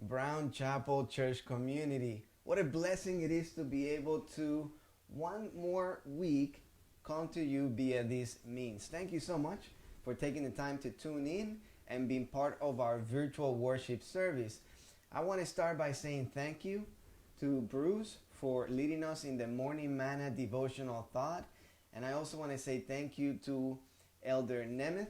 BrownChapel Church community. What a blessing it is to be able to one more week come to you via these means. Thank you so much for taking the time to tune in and being part of our virtual worship service. I want to start by saying thank you to Bruce for leading us in the morning manna devotional thought. And I also want to say thank you to Elder Nemeth,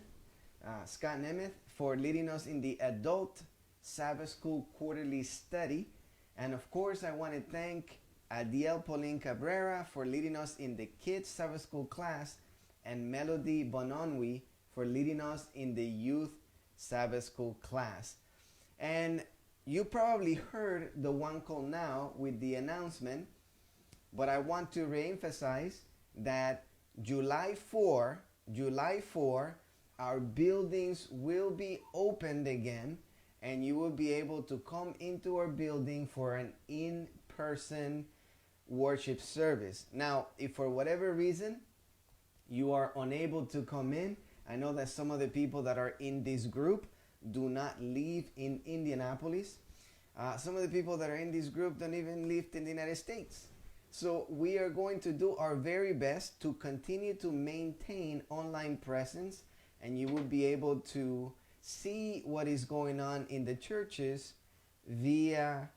Scott Nemeth, for leading us in the adult Sabbath School quarterly study. And of course, I want to thank Adiel Pauline Cabrera for leading us in the kids Sabbath School class, and Melody Bononwi for leading us in the youth Sabbath School class. And you probably heard the one call now with the announcement, but I want to reemphasize that July 4, our buildings will be opened again, and you will be able to come into our building for an in-person worship service. Now, if for whatever reason you are unable to come in, I know that some of the people that are in this group do not live in Indianapolis. Some of the people that are in this group don't even live in the United States. So we are going to do our very best to continue to maintain online presence, and you will be able to see what is going on in the churches via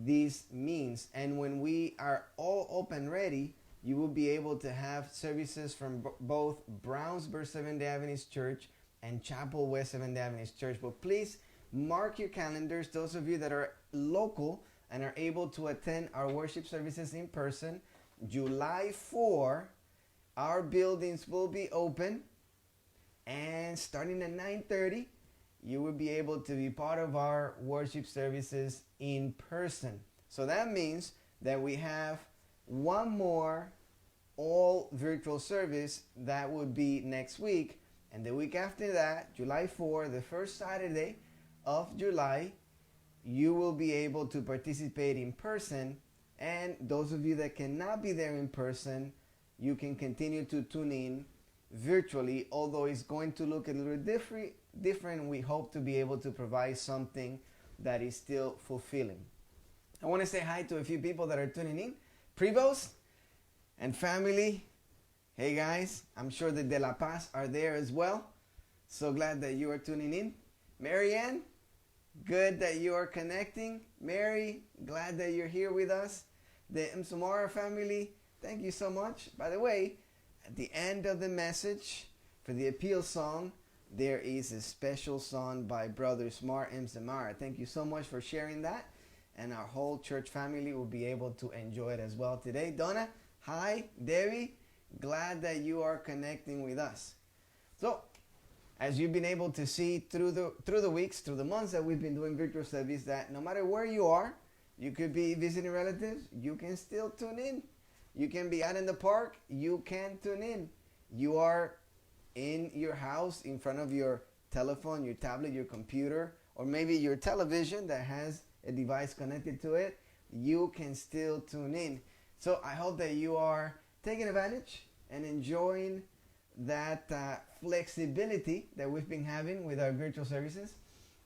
these means. And when we are all open ready, you will be able to have services from both Brownsburg Seventh-day Adventist Church and Chapel West Seventh-day Adventist Church. But please mark your calendars, those of you that are local and are able to attend our worship services in person. July 4, our buildings will be open, and starting at 9:30, you will be able to be part of our worship services in person. So that means that we have one more all virtual service that would be next week. And the week after that, July 4, the first Saturday of July, you will be able to participate in person. And those of you that cannot be there in person, you can continue to tune in virtually, although it's going to look a little different. We hope to be able to provide something that is still fulfilling. I want to say hi to a few people that are tuning in. Prevost and family. Hey guys, I'm sure the De La Paz are there as well. So glad that you are tuning in. Marianne, good that you are connecting. Mary, glad that you're here with us. The Msumara family, thank you so much. By the way, at the end of the message for the appeal song, there is a special song by Brother Smart M. Samara. Thank you so much for sharing that. And our whole church family will be able to enjoy it as well today. Donna, hi. Debbie, glad that you are connecting with us. So, as you've been able to see through the weeks, through the months that we've been doing virtual service, that no matter where you are, you could be visiting relatives, you can still tune in. You can be out in the park, you can tune in. You are in your house, in front of your telephone, your tablet, your computer, or maybe your television that has a device connected to it, you can still tune in. So I hope that you are taking advantage and enjoying that flexibility that we've been having with our virtual services.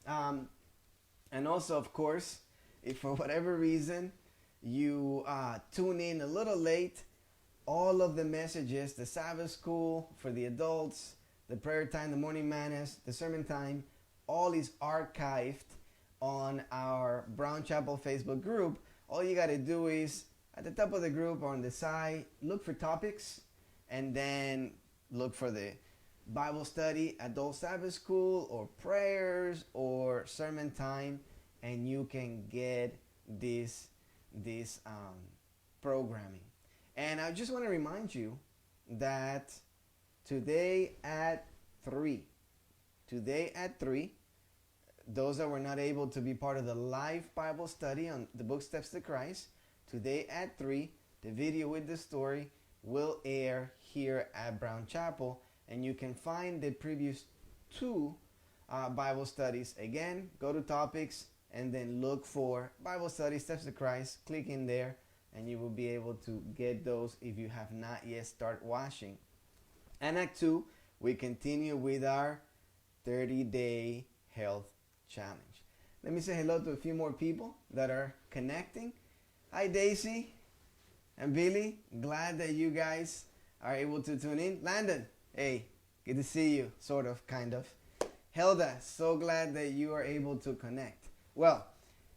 And also, of course, if for whatever reason you tune in a little late, all of the messages, the Sabbath School for the adults, the prayer time, the morning manas, the sermon time, all is archived on our BrownChapel Facebook group. All you got to do is, at the top of the group or on the side, look for topics, and then look for the Bible study, adult Sabbath School, or prayers, or sermon time, and you can get this programming. And I just want to remind you that today at 3, those that were not able to be part of the live Bible study on the book Steps to Christ, today at 3, the video with the story will air here at BrownChapel, and you can find the previous 2 Bible studies. Again, go to topics and then look for Bible study, Steps to Christ, click in there, and you will be able to get those if you have not yet started watching. And Act 2, we continue with our 30-day health challenge. Let me say hello to a few more people that are connecting. Hi, Daisy and Billy. Glad that you guys are able to tune in. Landon, hey, good to see you, sort of, kind of. Hilda, so glad that you are able to connect. Well,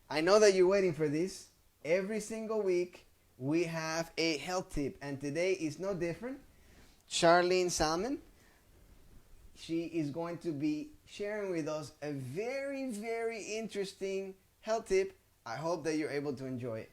I know that you're waiting for this. Every single week, we have a health tip, and today is no different. Charlene Salmon, she is going to be sharing with us a very, very interesting health tip. I hope that you're able to enjoy it.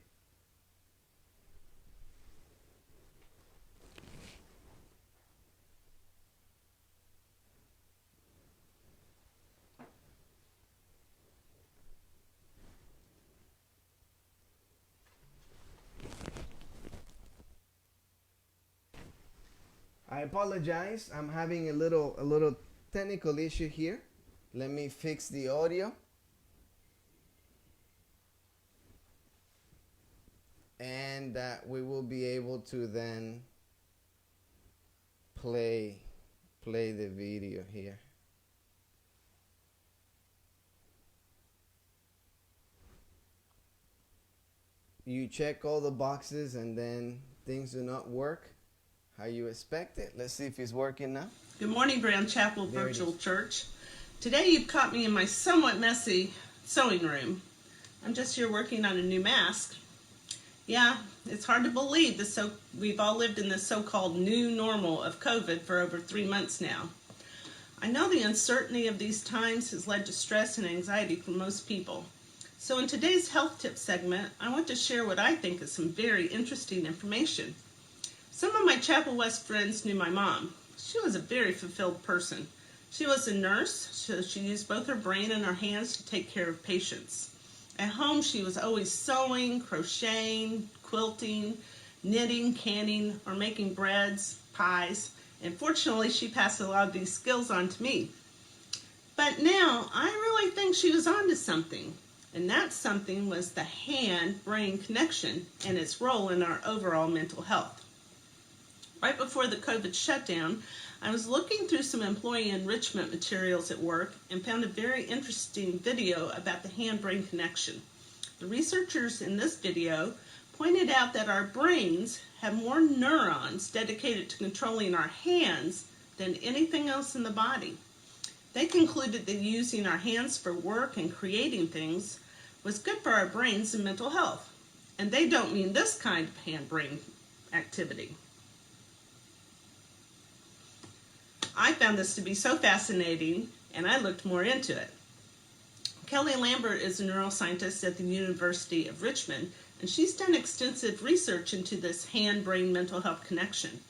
I apologize. I'm having a little technical issue here. Let me fix the audio. And we will be able to then play the video here. You check all the boxes and then things do not work how you expect it. Let's see if it's working now. Good morning, BrownChapel Virtual Church. Today you've caught me in my somewhat messy sewing room. I'm just here working on a new mask. Yeah, it's hard to believe we've all lived in this so-called new normal of COVID for over 3 months now. I know the uncertainty of these times has led to stress and anxiety for most people. So in today's health tip segment, I want to share what I think is some very interesting information. Some of my Chapel West friends knew my mom. She was a very fulfilled person. She was a nurse, so she used both her brain and her hands to take care of patients. At home, she was always sewing, crocheting, quilting, knitting, canning, or making breads, pies, and fortunately, she passed a lot of these skills on to me. But now, I really think she was onto something, and that something was the hand-brain connection and its role in our overall mental health. Right before the COVID shutdown, I was looking through some employee enrichment materials at work and found a very interesting video about the hand-brain connection. The researchers in this video pointed out that our brains have more neurons dedicated to controlling our hands than anything else in the body. They concluded that using our hands for work and creating things was good for our brains and mental health. And they don't mean this kind of hand-brain activity. I found this to be so fascinating, and I looked more into it. Kelly Lambert is a neuroscientist at the University of Richmond, and she's done extensive research into this hand-brain mental health connection.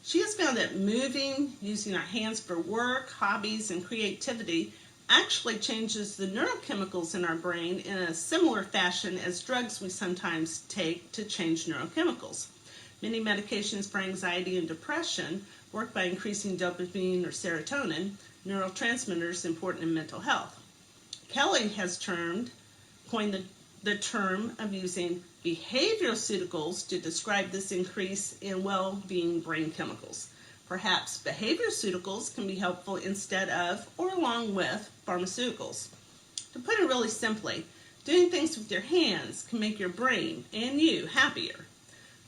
She has found that moving, using our hands for work, hobbies, and creativity actually changes the neurochemicals in our brain in a similar fashion as drugs we sometimes take to change neurochemicals. Many medications for anxiety and depression work by increasing dopamine or serotonin, neurotransmitters important in mental health. Kelly has coined the term of using behavioraceuticals to describe this increase in well-being brain chemicals. Perhaps behavioraceuticals can be helpful instead of or along with pharmaceuticals. To put it really simply, doing things with your hands can make your brain and you happier.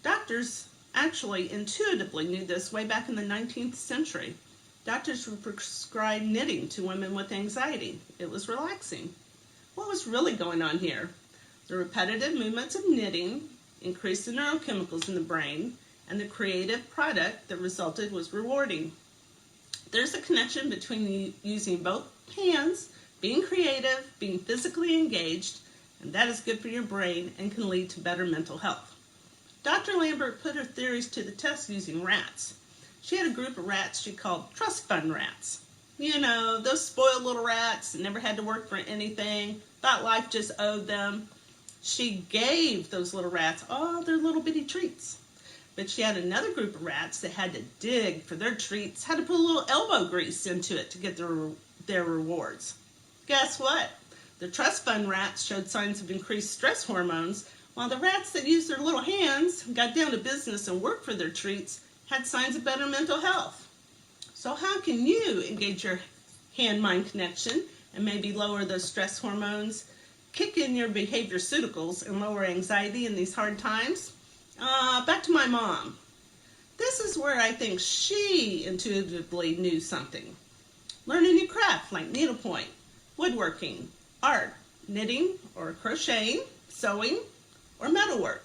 Doctors actually intuitively knew this way back in the 19th century. Doctors would prescribe knitting to women with anxiety. It was relaxing. What was really going on here? The repetitive movements of knitting increased the neurochemicals in the brain, and the creative product that resulted was rewarding. There's a connection between using both hands, being creative, being physically engaged, and that is good for your brain and can lead to better mental health. Dr. Lambert put her theories to the test using rats. She had a group of rats she called trust fund rats. You know, those spoiled little rats that never had to work for anything, thought life just owed them. She gave those little rats all their little bitty treats. But she had another group of rats that had to dig for their treats, had to put a little elbow grease into it to get their rewards. Guess what? The trust fund rats showed signs of increased stress hormones, while the rats that used their little hands, got down to business and worked for their treats, had signs of better mental health. So how can you engage your hand-mind connection and maybe lower those stress hormones kick in your behaviorceuticals and lower anxiety in these hard times? Back to my mom. This is where I think she intuitively knew something. Learn a new craft like needlepoint, woodworking, art, knitting or crocheting, sewing, or metalwork.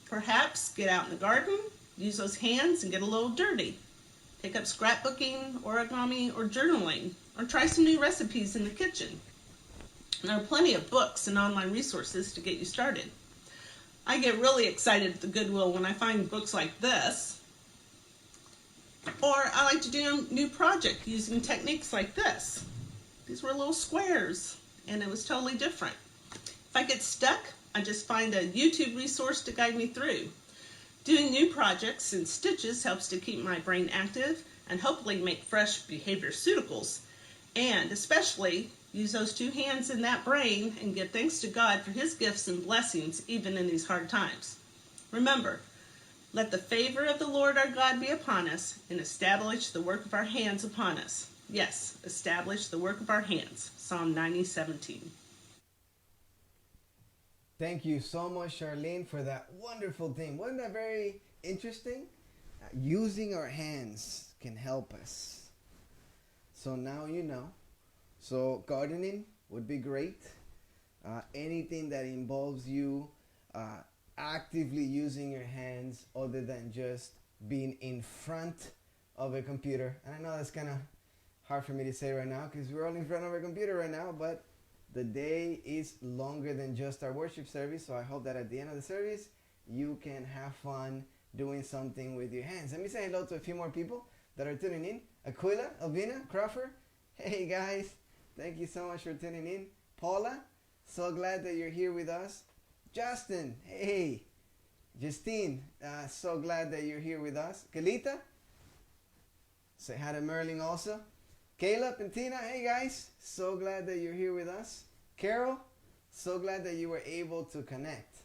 Perhaps get out in the garden, use those hands and get a little dirty. Pick up scrapbooking, origami, or journaling, or try some new recipes in the kitchen. There are plenty of books and online resources to get you started. I get really excited at the Goodwill when I find books like this. Or I like to do a new project using techniques like this. These were little squares, and it was totally different. If I get stuck, I just find a YouTube resource to guide me through. Doing new projects and stitches helps to keep my brain active and hopefully make fresh behaviorceuticals, and especially use those two hands in that brain and give thanks to God for his gifts and blessings even in these hard times. Remember, let the favor of the Lord our God be upon us and establish the work of our hands upon us. Yes, establish the work of our hands. Psalm 90:17. Thank you so much, Charlene, for that wonderful thing. Wasn't that very interesting? Using our hands can help us. So now you know. So gardening would be great. Anything that involves you actively using your hands other than just being in front of a computer. And I know that's kind of hard for me to say right now because we're all in front of a computer right now, but the day is longer than just our worship service, so I hope that at the end of the service, you can have fun doing something with your hands. Let me say hello to a few more people that are tuning in. Aquila, Alvina, Crawford. Hey guys, thank you so much for tuning in. Paula, so glad that you're here with us. Justin, hey. Justine, so glad that you're here with us. Kalita, say hi to Merlin also. Caleb and Tina, hey guys, so glad that you're here with us. Carol, so glad that you were able to connect.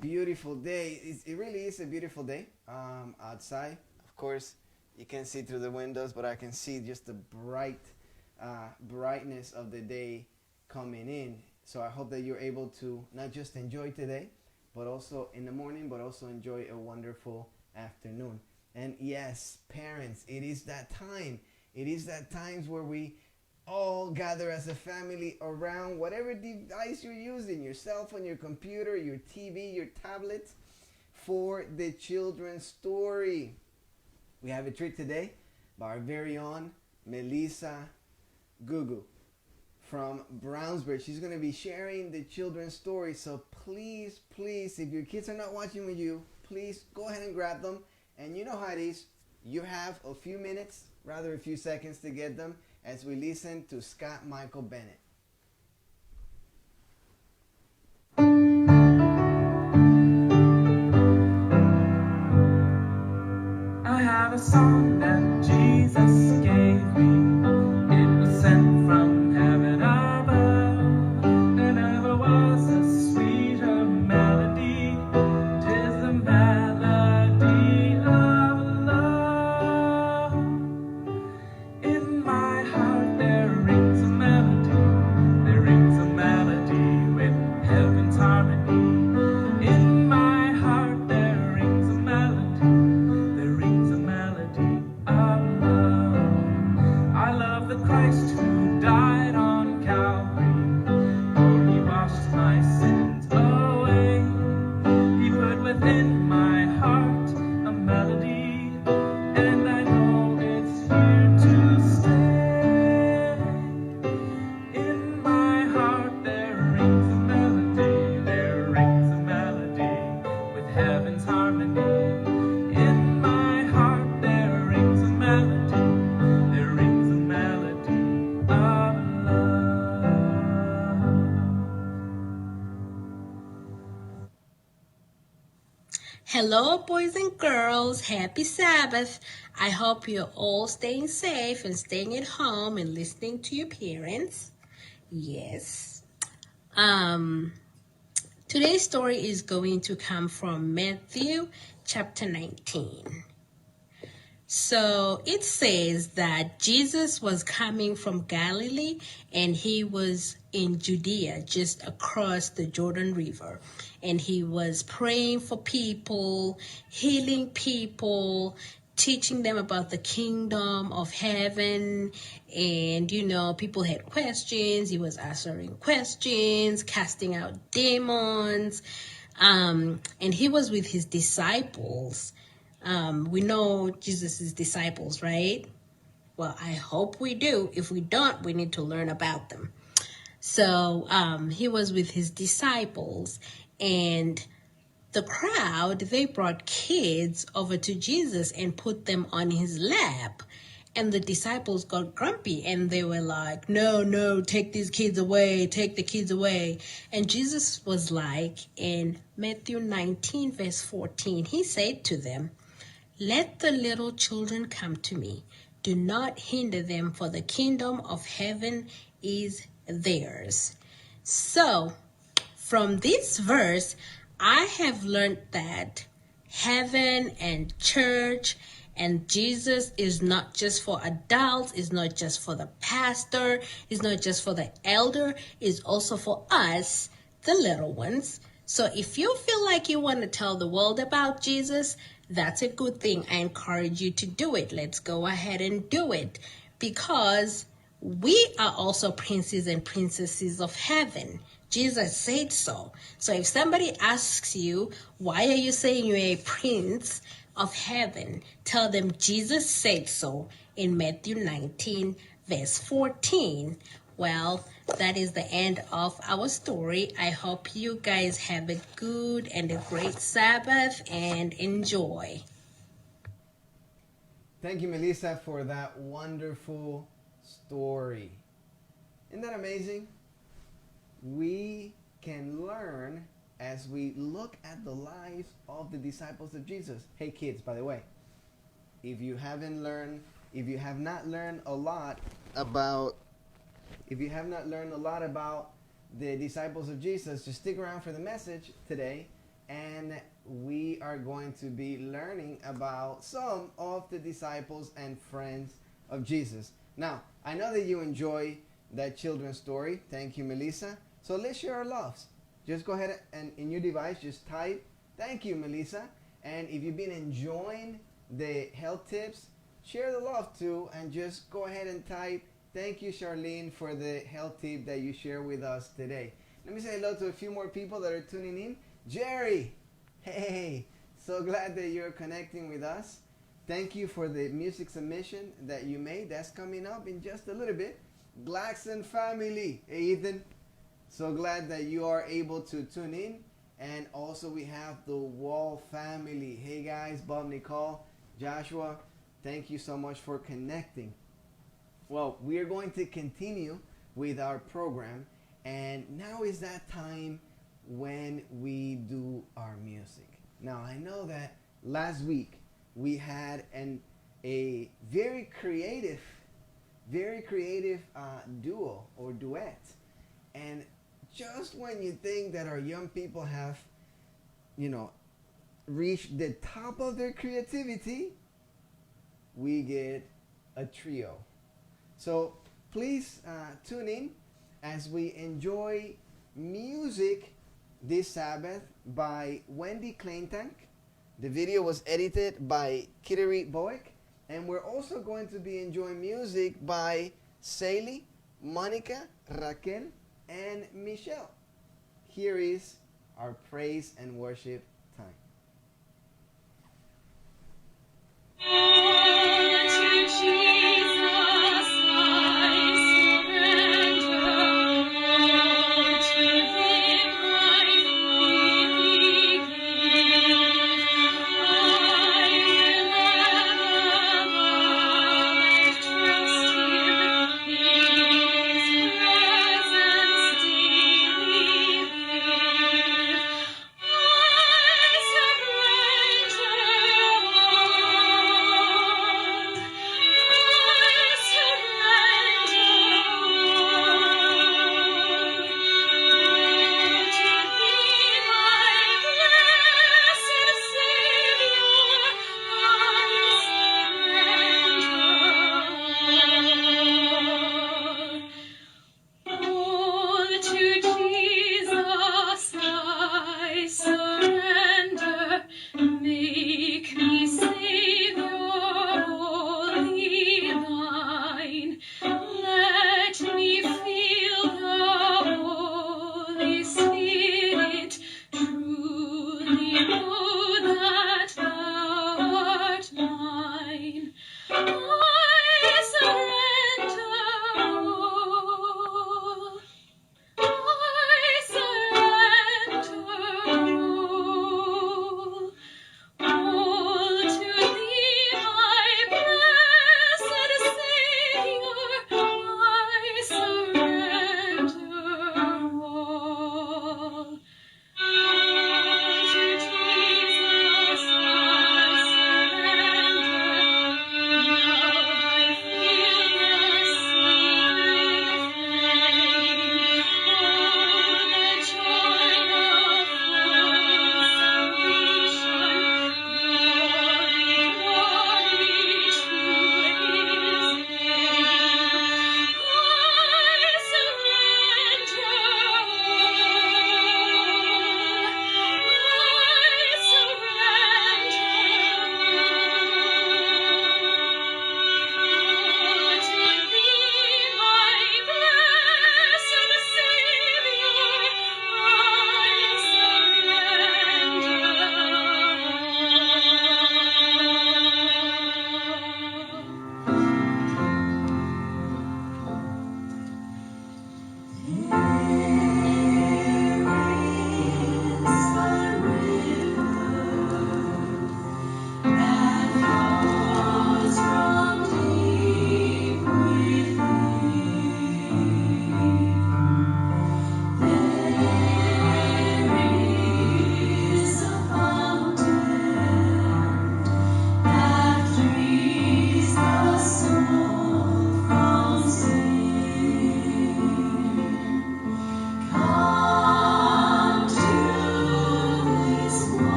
Beautiful day. It really is a beautiful day outside. Of course, you can't see through the windows, but I can see just the brightness of the day coming in. So I hope that you're able to not just enjoy today, but also in the morning, but also enjoy a wonderful afternoon. And yes, parents, it is that time. It is that times where we all gather as a family around whatever device you're using, your cell phone, your computer, your TV, your tablet, for the children's story. We have a treat today by our very own Melissa Gugu from Brownsburg. She's going to be sharing the children's story. So please, please, if your kids are not watching with you, please go ahead and grab them. And you know how it is. You have a few minutes, rather a few seconds to get them as we listen to Scott Michael Bennett. I have a song that Jesus gave me. It was sent from heaven above. There never was a sweeter melody. 'Tis the melody of love. In my heart there rings a melody. There rings a melody with heaven's harmony. In my heart there rings a melody. There rings a melody of love. I love the Christ who died on Calvary. For he washed my sins away. He put within my heart a melody, and I know it's here to stay. In my heart there rings a melody. There rings a melody with heaven's harmony. In my heart there rings a melody. There rings a melody of love. Hello, boys and girls. Happy Sabbath. I hope you're all staying safe and staying at home and listening to your parents. Yes. Today's story is going to come from Matthew chapter 19. So it says that Jesus was coming from Galilee and he was in Judea, just across the Jordan River. And he was praying for people, healing people, teaching them about the kingdom of heaven. And, people had questions. He was answering questions, casting out demons. And he was with his disciples. We know Jesus' disciples, right? Well, I hope we do. If we don't, we need to learn about them. So he was with his disciples, and the crowd, they brought kids over to Jesus and put them on his lap. And the disciples got grumpy and they were like, no, take these kids away, take the kids away. And Jesus was like, in Matthew 19, verse 14, he said to them, let the little children come to me. Do not hinder them, for the kingdom of heaven is theirs. So, from this verse, I have learned that heaven and church and Jesus is not just for adults, it's not just for the pastor, it's not just for the elder, it's also for us, the little ones. So if you feel like you want to tell the world about Jesus, that's a good thing. I encourage you to do it. Let's go ahead and do it, because we are also princes and princesses of heaven. Jesus said so. So if somebody asks you, why are you saying you're a prince of heaven? Tell them Jesus said so in Matthew 19, verse 14. Well, that is the end of our story. I hope you guys have a good and a great Sabbath and enjoy. Thank you, Melissa, for that wonderful story. Isn't that amazing? We can learn as we look at the lives of the disciples of Jesus. Hey kids, by the way, if you have not learned a lot about the disciples of Jesus, just stick around for the message today, and we are going to be learning about some of the disciples and friends of Jesus. Now, I know that you enjoy that children's story. Thank you, Melissa. So let's share our loves. Just go ahead and in your device, just type, thank you, Melissa. And if you've been enjoying the health tips, share the love too, and just go ahead and type, thank you, Charlene, for the health tip that you share with us today. Let me say hello to a few more people that are tuning in. Jerry, hey, so glad that you're connecting with us. Thank you for the music submission that you made. That's coming up in just a little bit. Blackson family, hey Ethan, so glad that you are able to tune in. And also we have the Wall family. Hey guys, Bob, Nicole, Joshua, thank you so much for connecting. Well, we are going to continue with our program, and now is that time when we do our music. Now, I know that last week we had a very creative duo or duet, and just when you think that our young people have, reached the top of their creativity, we get a trio. So please tune in as we enjoy music this Sabbath by Wendy Kleintank. The video was edited by Kittery Boyk, and we're also going to be enjoying music by Sally, Monica, Raquel, and Michelle. Here is our praise and worship time. I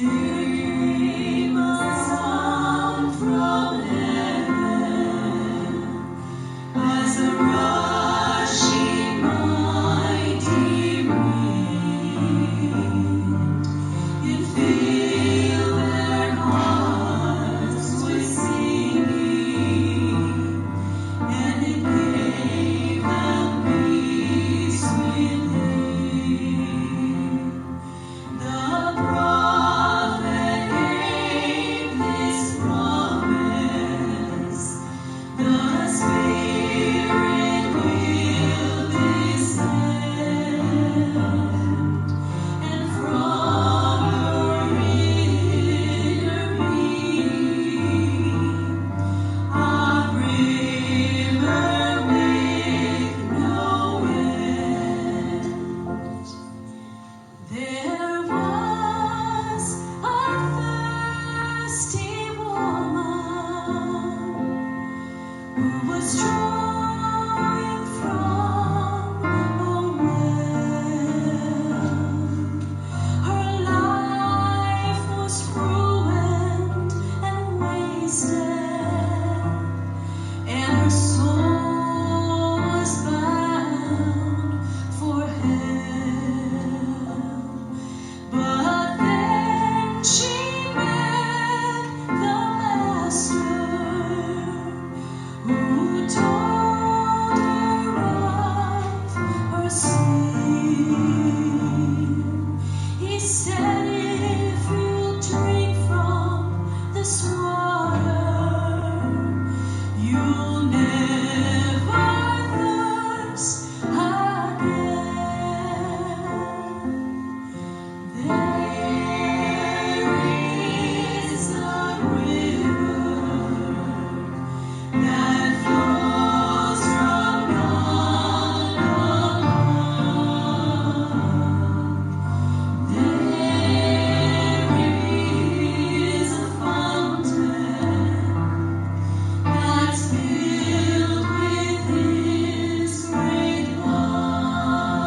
came a sound from heaven as a rushing mighty wind. It filled their hearts with singing, and it gave them peace within. The prophet gave this promise: the Spirit will descend, and from your inner being a river make no end. There was a thirsty woman who was drawing from a well. Her life was ruined and wasted, and her soul was bound for hell. But then she met the Master, who told her of her sin. He said, if you drink from this water, you'll never thirst again. There is a river that flows from God above. There is a fountain that's filled with His great love.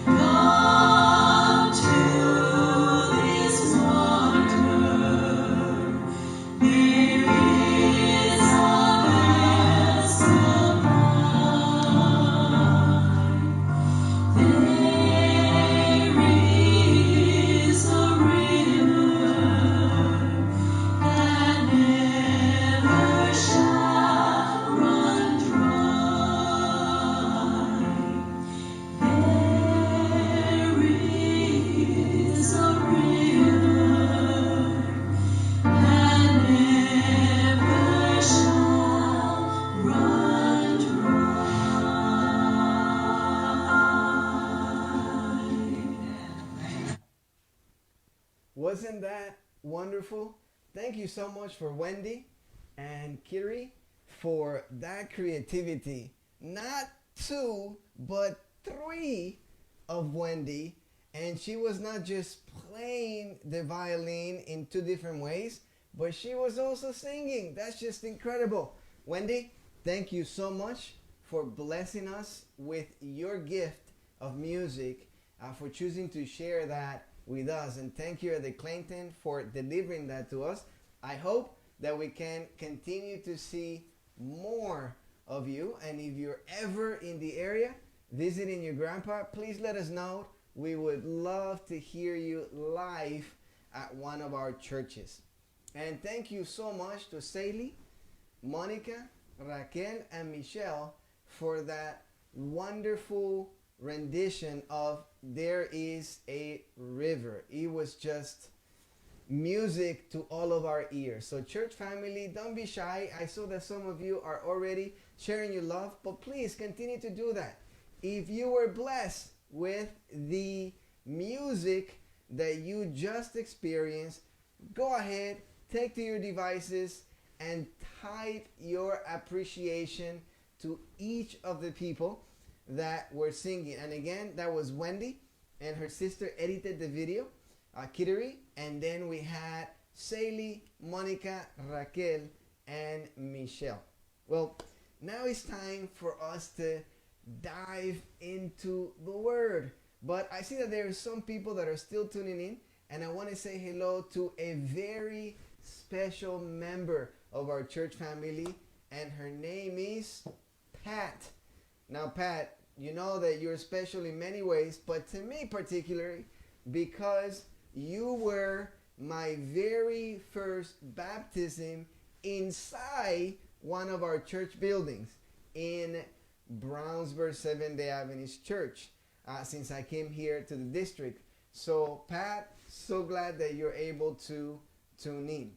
Come to this water. There is a well supply. There is a river that never shall run dry. There is a river that never shall run dry. Wasn't that wonderful? Thank you so much for Wendy and Kiri for that creativity. Not two, but three of Wendy. And she was not just playing the violin in two different ways, but she was also singing. That's just incredible. Wendy, thank you so much for blessing us with your gift of music, for choosing to share that with us. And thank you, Eddie Clayton, for delivering that to us. I hope that we can continue to see more of you. And if you're ever in the area visiting your grandpa, please let us know. We would love to hear you live at one of our churches. And thank you so much to Saley, Monica, Raquel, and Michelle for that wonderful rendition of There Is a River. It was just music to all of our ears. So church family, don't be shy. I saw that some of you are already sharing your love, but please continue to do that. If you were blessed with the music that you just experienced, go ahead, take to your devices and type your appreciation to each of the people that were singing. And again, that was Wendy, and her sister edited the video, Kittery, and then we had Saley, Monica, Raquel, and Michelle. Well, now it's time for us to dive into the Word. But I see that there are some people that are still tuning in, And I want to say hello to a very special member of our church family, and her name is Pat. Now, Pat, you know that you're special in many ways, but to me particularly, because you were my very first baptism inside one of our church buildings in Brownsburg Seventh-day Adventist Church since I came here to the district. So, Pat, so glad that you're able to tune in.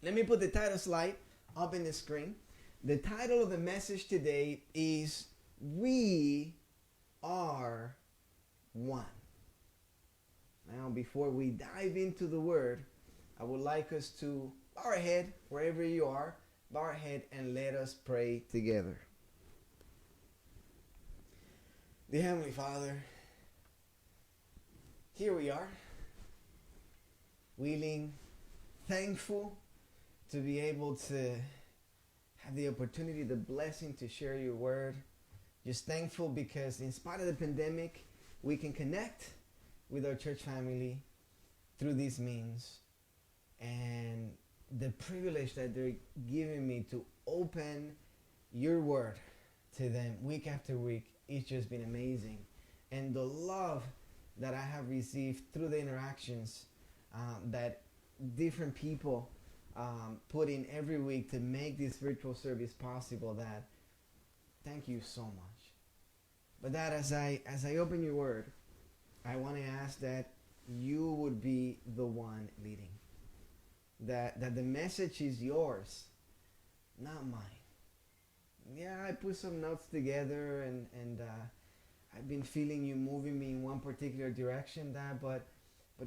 Let me put the title slide up in the screen. The title of the message today is We Are One. Now, before we dive into the word, I would like us to bow our head wherever you are. Bow our head and let us pray together. Dear Heavenly Father, here we are, willing, thankful to be able to have the opportunity, the blessing to share your word. Just thankful because in spite of the pandemic, we can connect with our church family through these means. And the privilege that they're giving me to open your word to them week after week, it's just been amazing. And the love that I have received through the interactions that different people put in every week to make this virtual service possible, that thank you so much. But that as I open your word, I want to ask that you would be the one leading. That the message is yours, not mine. Yeah, I put some notes together and I've been feeling you moving me in one particular direction, Dad, but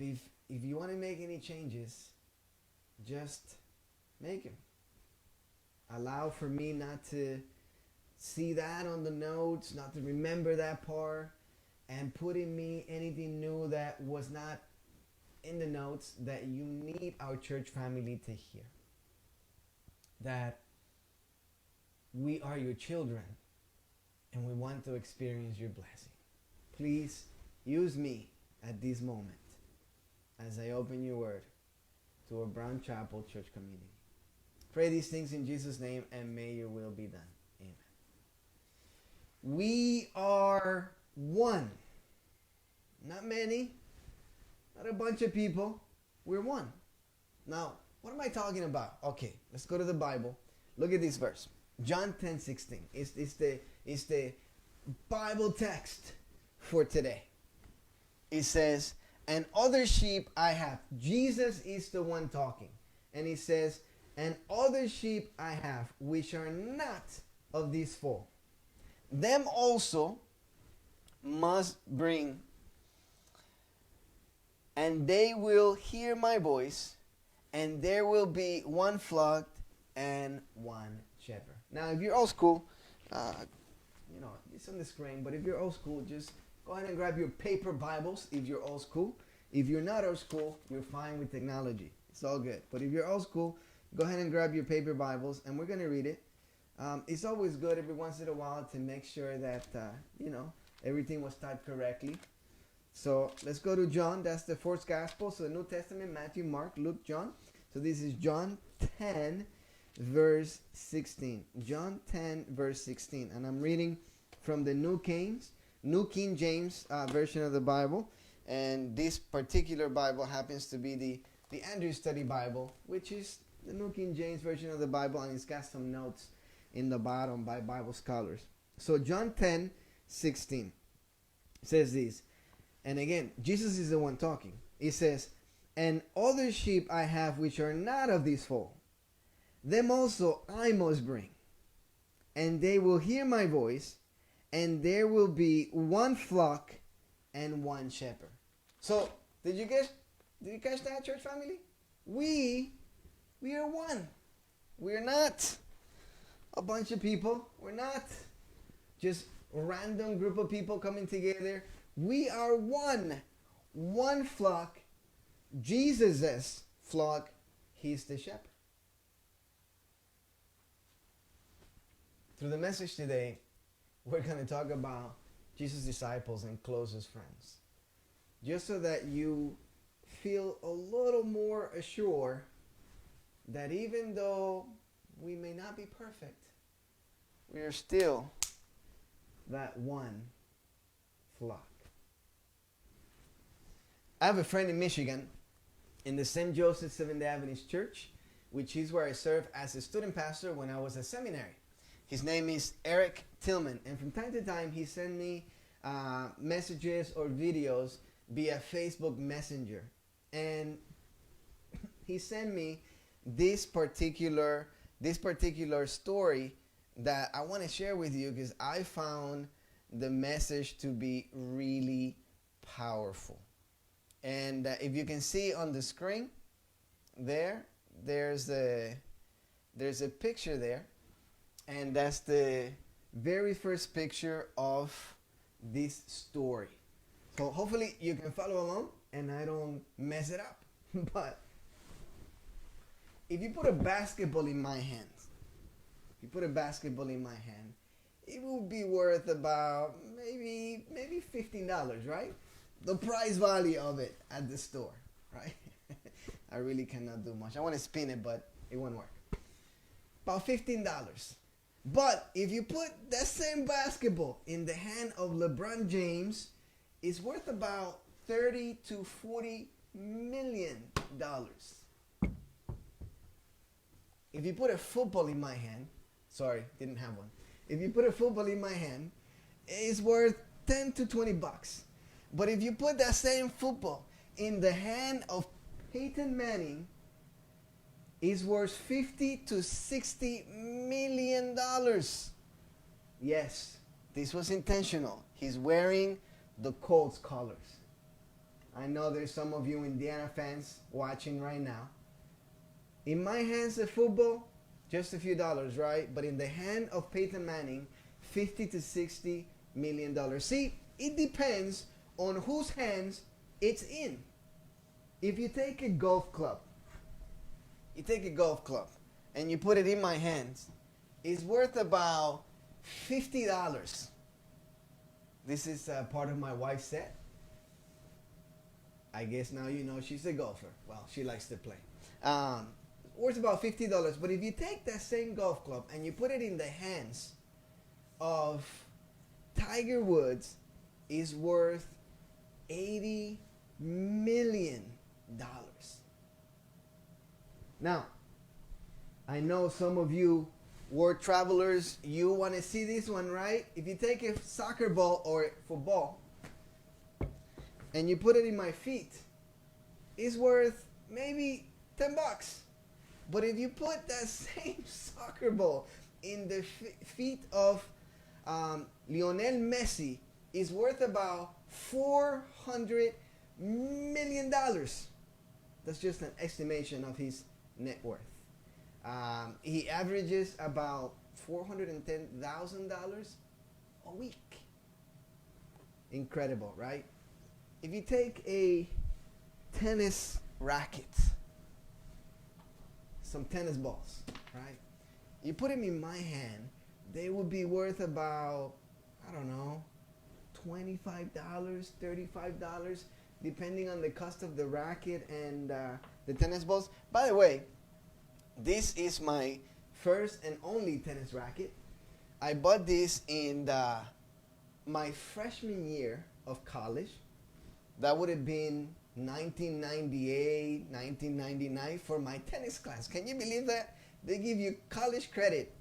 if you want to make any changes, just make them. Allow for me not to see that on the notes, not to remember that part, and put in me anything new that was not in the notes that you need our church family to hear. That we are your children and we want to experience your blessing. Please use me at this moment as I open your word to our BrownChapel church community. Pray these things in Jesus' name, and may your will be done. Amen. We are one. Not many, not a bunch of people. We're one. Now, what am I talking about? Okay, let's go to the Bible. Look at this verse. John 10:16. It's the Bible text for today. It says, "And other sheep I have." Jesus is the one talking. And he says, "And other sheep I have, which are not of this fold. Them also must bring, and they will hear my voice, and there will be one flock and one shepherd." Now, if you're old school, it's on the screen, but if you're old school, just go ahead and grab your paper Bibles if you're old school. If you're not old school, you're fine with technology. It's all good. But if you're old school, go ahead and grab your paper Bibles, and we're going to read it. It's always good every once in a while to make sure that, everything was typed correctly. So let's go to John. That's the fourth gospel. So the New Testament: Matthew, Mark, Luke, John. So this is John 10, verse 16. John 10, verse 16. And I'm reading from the New King James version of the Bible. And this particular Bible happens to be the Andrew Study Bible, which is the New King James version of the Bible, and it's got some notes in the bottom by Bible scholars. So John 10, 16 says this. And again, Jesus is the one talking. He says, "And other sheep I have which are not of this fold. Them also I must bring. And they will hear my voice, and there will be one flock and one shepherd." So, did you catch that, church family? We are one. We're not a bunch of people. We're not just a random group of people coming together. We are one. One flock. Jesus' flock. He's the shepherd. Through the message today, we're going to talk about Jesus' disciples and closest friends. Just so that you feel a little more assured that even though we may not be perfect, we are still that one flock. I have a friend in Michigan in the St. Joseph Seventh-day Adventist Church, which is where I served as a student pastor when I was at seminary. His name is Eric Tillman, and from time to time he sent me messages or videos via Facebook Messenger. And he sent me this particular story that I want to share with you because I found the message to be really powerful. And if you can see on the screen there's a picture there, and that's the very first picture of this story. So hopefully you can follow along and I don't mess it up. But if you put a basketball in my hands, it will be worth about maybe $15, right? The price value of it at the store, right? I really cannot do much. I want to spin it, but it won't work. About $15. But if you put that same basketball in the hand of LeBron James, it's worth about $30 to $40 million. If you put a football in my hand, sorry, didn't have one. If you put a football in my hand, it's worth 10 to 20 bucks. But if you put that same football in the hand of Peyton Manning, it's worth 50 to 60 million dollars. Yes, this was intentional. He's wearing the Colts colors. I know there's some of you Indiana fans watching right now. In my hands, the football, just a few dollars, right? But in the hand of Peyton Manning, 50 to 60 million dollars. See, it depends on whose hands it's in. If you take a golf club, and you put it in my hands, it's worth about $50. This is part of my wife's set. I guess now you know she's a golfer. Well, she likes to play. Worth about $50. But if you take that same golf club and you put it in the hands of Tiger Woods, it's worth $80 million. Now, I know some of you word travelers, you want to see this one, right? If you take a soccer ball or football and you put it in my feet, it's worth maybe 10 bucks. But if you put that same soccer ball in the feet of Lionel Messi, it's worth about $400 million. That's just an estimation of his net worth. He averages about $410,000 a week. Incredible, right? If you take a tennis racket, some tennis balls, right? You put them in my hand, they would be worth about, I don't know, $25, $35, depending on the cost of the racket and the tennis balls. By the way, this is my first and only tennis racket. I bought this in my freshman year of college. That would have been 1998, 1999 for my tennis class. Can you believe that? They give you college credit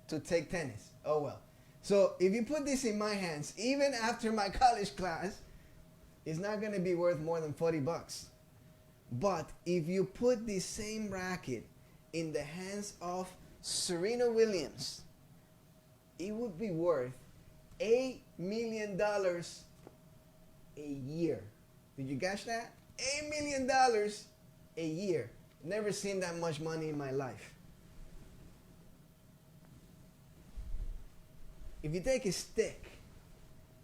to take tennis. Oh well. So if you put this in my hands, even after my college class, it's not going to be worth more than 40 bucks. But if you put this same racket in the hands of Serena Williams, it would be worth $8 million a year. Did you catch that? $8 million a year. Never seen that much money in my life. If you take a stick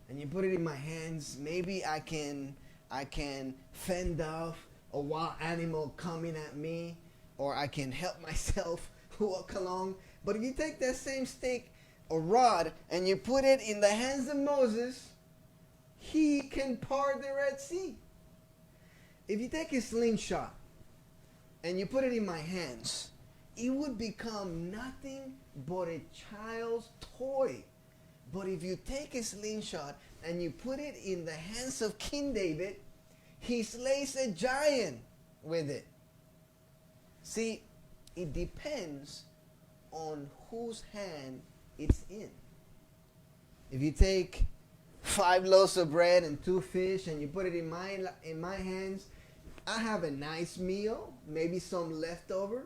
and you put it in my hands, maybe I can fend off a wild animal coming at me, or I can help myself walk along. But if you take that same stick or rod and you put it in the hands of Moses, he can part the Red Sea. If you take a slingshot and you put it in my hands, it would become nothing but a child's toy. But if you take a slingshot and you put it in the hands of King David, he slays a giant with it. See, it depends on whose hand it's in. If you take 5 loaves of bread and 2 fish and you put it in my hands, I have a nice meal, maybe some leftover.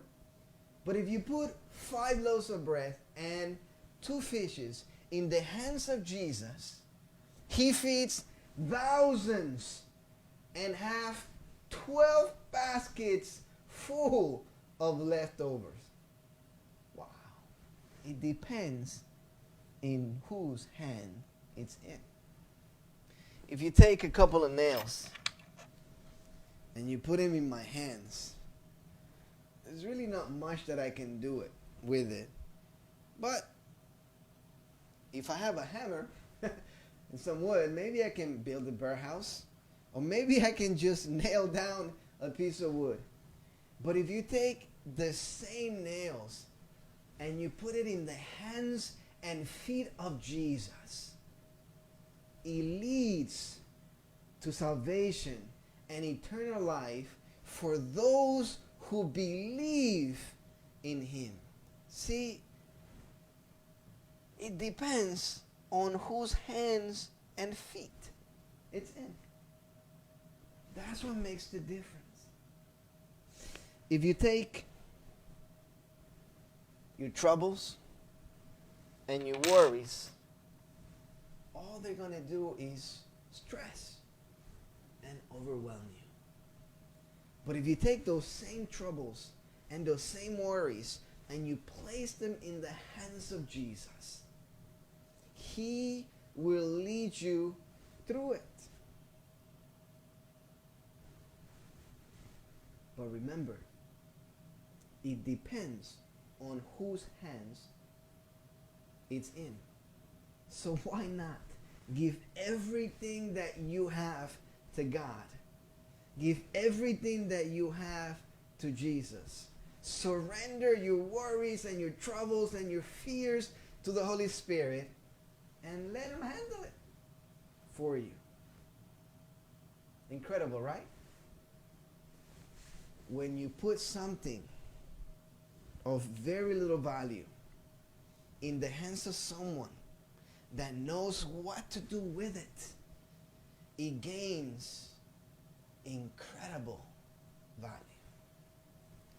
But if you put 5 loaves of bread and 2 fishes in the hands of Jesus, he feeds thousands and have 12 baskets full of leftovers. Wow. It depends in whose hand it's in. If you take a couple of nails and you put them in my hands, there's really not much that I can do with it. But if I have a hammer and some wood, maybe I can build a birdhouse, or maybe I can just nail down a piece of wood. But if you take the same nails and you put it in the hands and feet of Jesus, it leads to salvation and eternal life for those who believe in him. See, it depends on whose hands and feet it's in. That's what makes the difference. If you take your troubles and your worries, all they're going to do is stress and overwhelm you. But if you take those same troubles and those same worries and you place them in the hands of Jesus, he will lead you through it. But remember, it depends on whose hands it's in. So why not give everything that you have to God? Give everything that you have to Jesus. Surrender your worries and your troubles and your fears to the Holy Spirit and let him handle it for you. Incredible, right? When you put something of very little value in the hands of someone that knows what to do with it, it gains incredible value.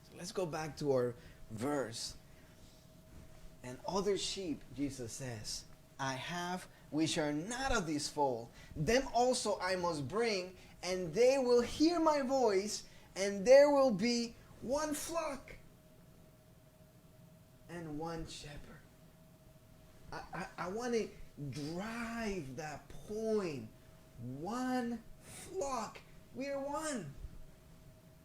So let's go back to our verse. And other sheep, Jesus says, I have which are not of this fold. Them also I must bring, and they will hear my voice, and there will be one flock and one shepherd. I want to drive that point. One flock. We are one.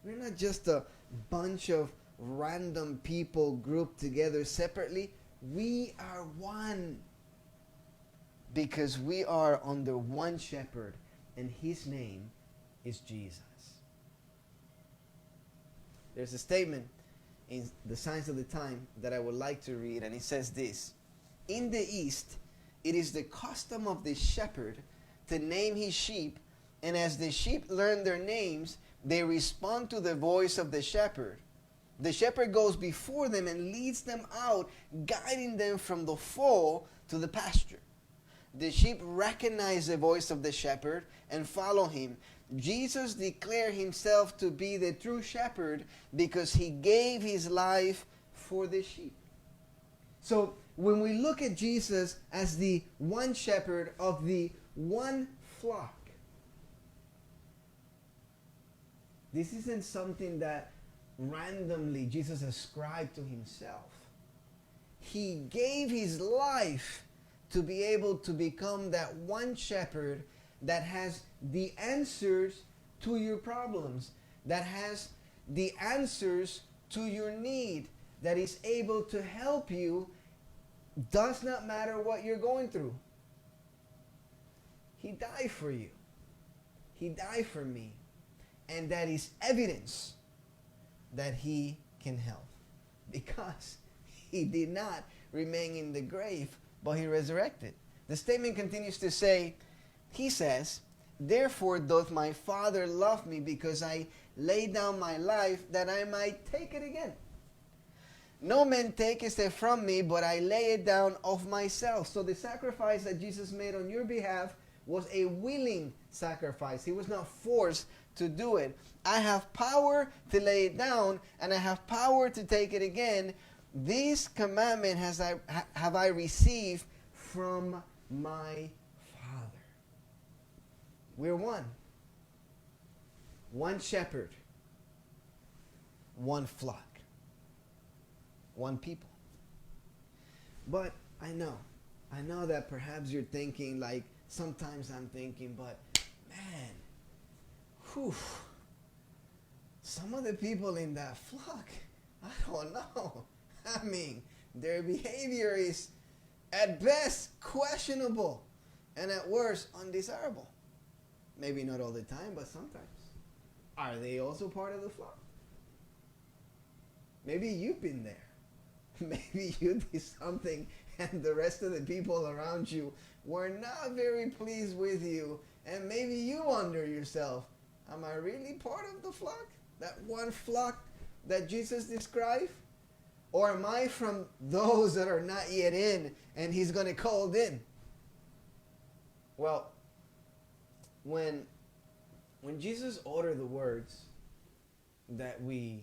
We're not just a bunch of random people grouped together separately. We are one. Because we are under one shepherd, and his name is Jesus. There's a statement in the Signs of the Time that I would like to read, and it says this: in the East, it is the custom of the shepherd to name his sheep, and as the sheep learn their names, they respond to the voice of the shepherd. The shepherd goes before them and leads them out, guiding them from the fold to the pasture. The sheep recognize the voice of the shepherd and follow him. Jesus declared himself to be the true shepherd because he gave his life for the sheep. So when we look at Jesus as the one shepherd of the one flock, this isn't something that randomly Jesus ascribed to himself. He gave his life to be able to become that one shepherd that has the answers to your problems, that has the answers to your need, that is able to help you. Does not matter what you're going through. He died for you. He died for me. And that is evidence that he can help, because he did not remain in the grave, but he resurrected. The statement continues to say, he says, therefore doth my Father love me, because I lay down my life that I might take it again. No man taketh it from me, but I lay it down of myself. So the sacrifice that Jesus made on your behalf was a willing sacrifice. He was not forced to do it. I have power to lay it down, and I have power to take it again. This commandment have I received from my Father. We're one. One shepherd. One flock. One people. But I know that perhaps you're thinking, like sometimes I'm thinking, but man, whew, some of the people in that flock, I don't know. I mean, their behavior is at best questionable and at worst undesirable. Maybe not all the time, but sometimes. Are they also part of the flock? Maybe you've been there. Maybe you did something and the rest of the people around you were not very pleased with you. And maybe you wonder yourself, am I really part of the flock? That one flock that Jesus described? Or am I from those that are not yet in and he's going to call in? Well, when Jesus uttered the words that we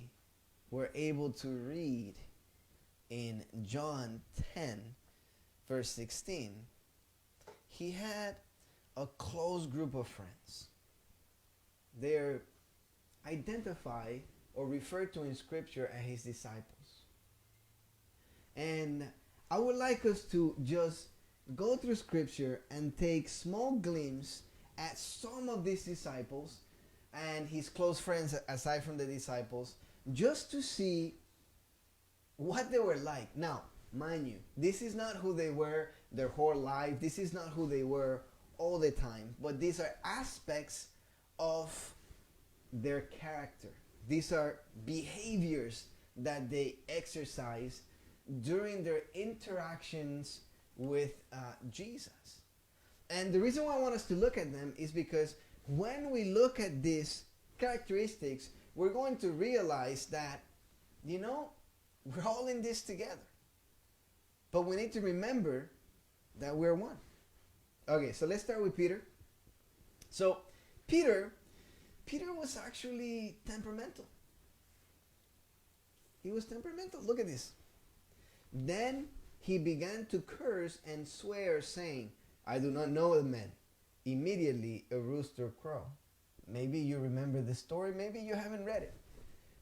were able to read in John 10, verse 16, he had a close group of friends. They're identified or referred to in Scripture as his disciples. And I would like us to just go through Scripture and take small glimpse at some of these disciples and his close friends aside from the disciples, just to see what they were like. Now, mind you, this is not who they were their whole life. This is not who they were all the time. But these are aspects of their character. These are behaviors that they exercise during their interactions with Jesus. And the reason why I want us to look at them is because when we look at these characteristics, we're going to realize that, we're all in this together. But we need to remember that we're one. Okay, so let's start with Peter. So Peter was actually temperamental. He was temperamental. Look at this. Then he began to curse and swear, saying, I do not know the man. Immediately a rooster crowed. Maybe you remember the story, maybe you haven't read it.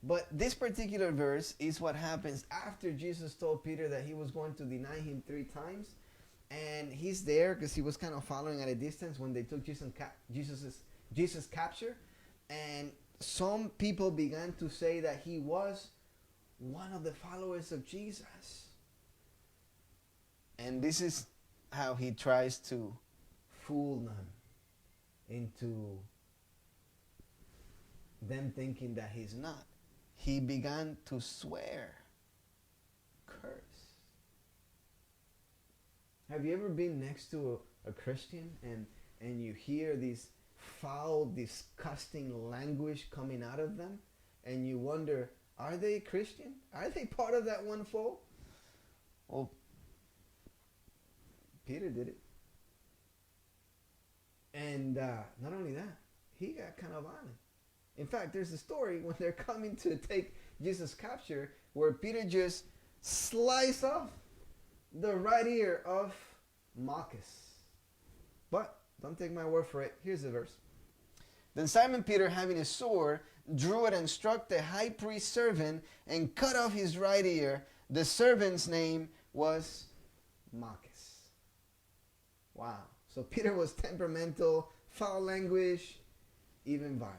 But this particular verse is what happens after Jesus told Peter that he was going to deny him 3 times. And he's there because he was kind of following at a distance when they took Jesus' capture. And some people began to say that he was one of the followers of Jesus. And this is how he tries to fool them into them thinking that he's not. He began to swear, curse. Have you ever been next to a Christian and you hear this foul, disgusting language coming out of them, and you wonder, are they Christian? Are they part of that one fold? Well, Peter did it. And not only that, he got kind of violent. In fact, there's a story when they're coming to take Jesus' capture where Peter just sliced off the right ear of Malchus. But don't take my word for it. Here's the verse. Then Simon Peter, having a sword, drew it and struck the high priest's servant and cut off his right ear. The servant's name was Malchus. Wow. So Peter was temperamental, foul language, even violence.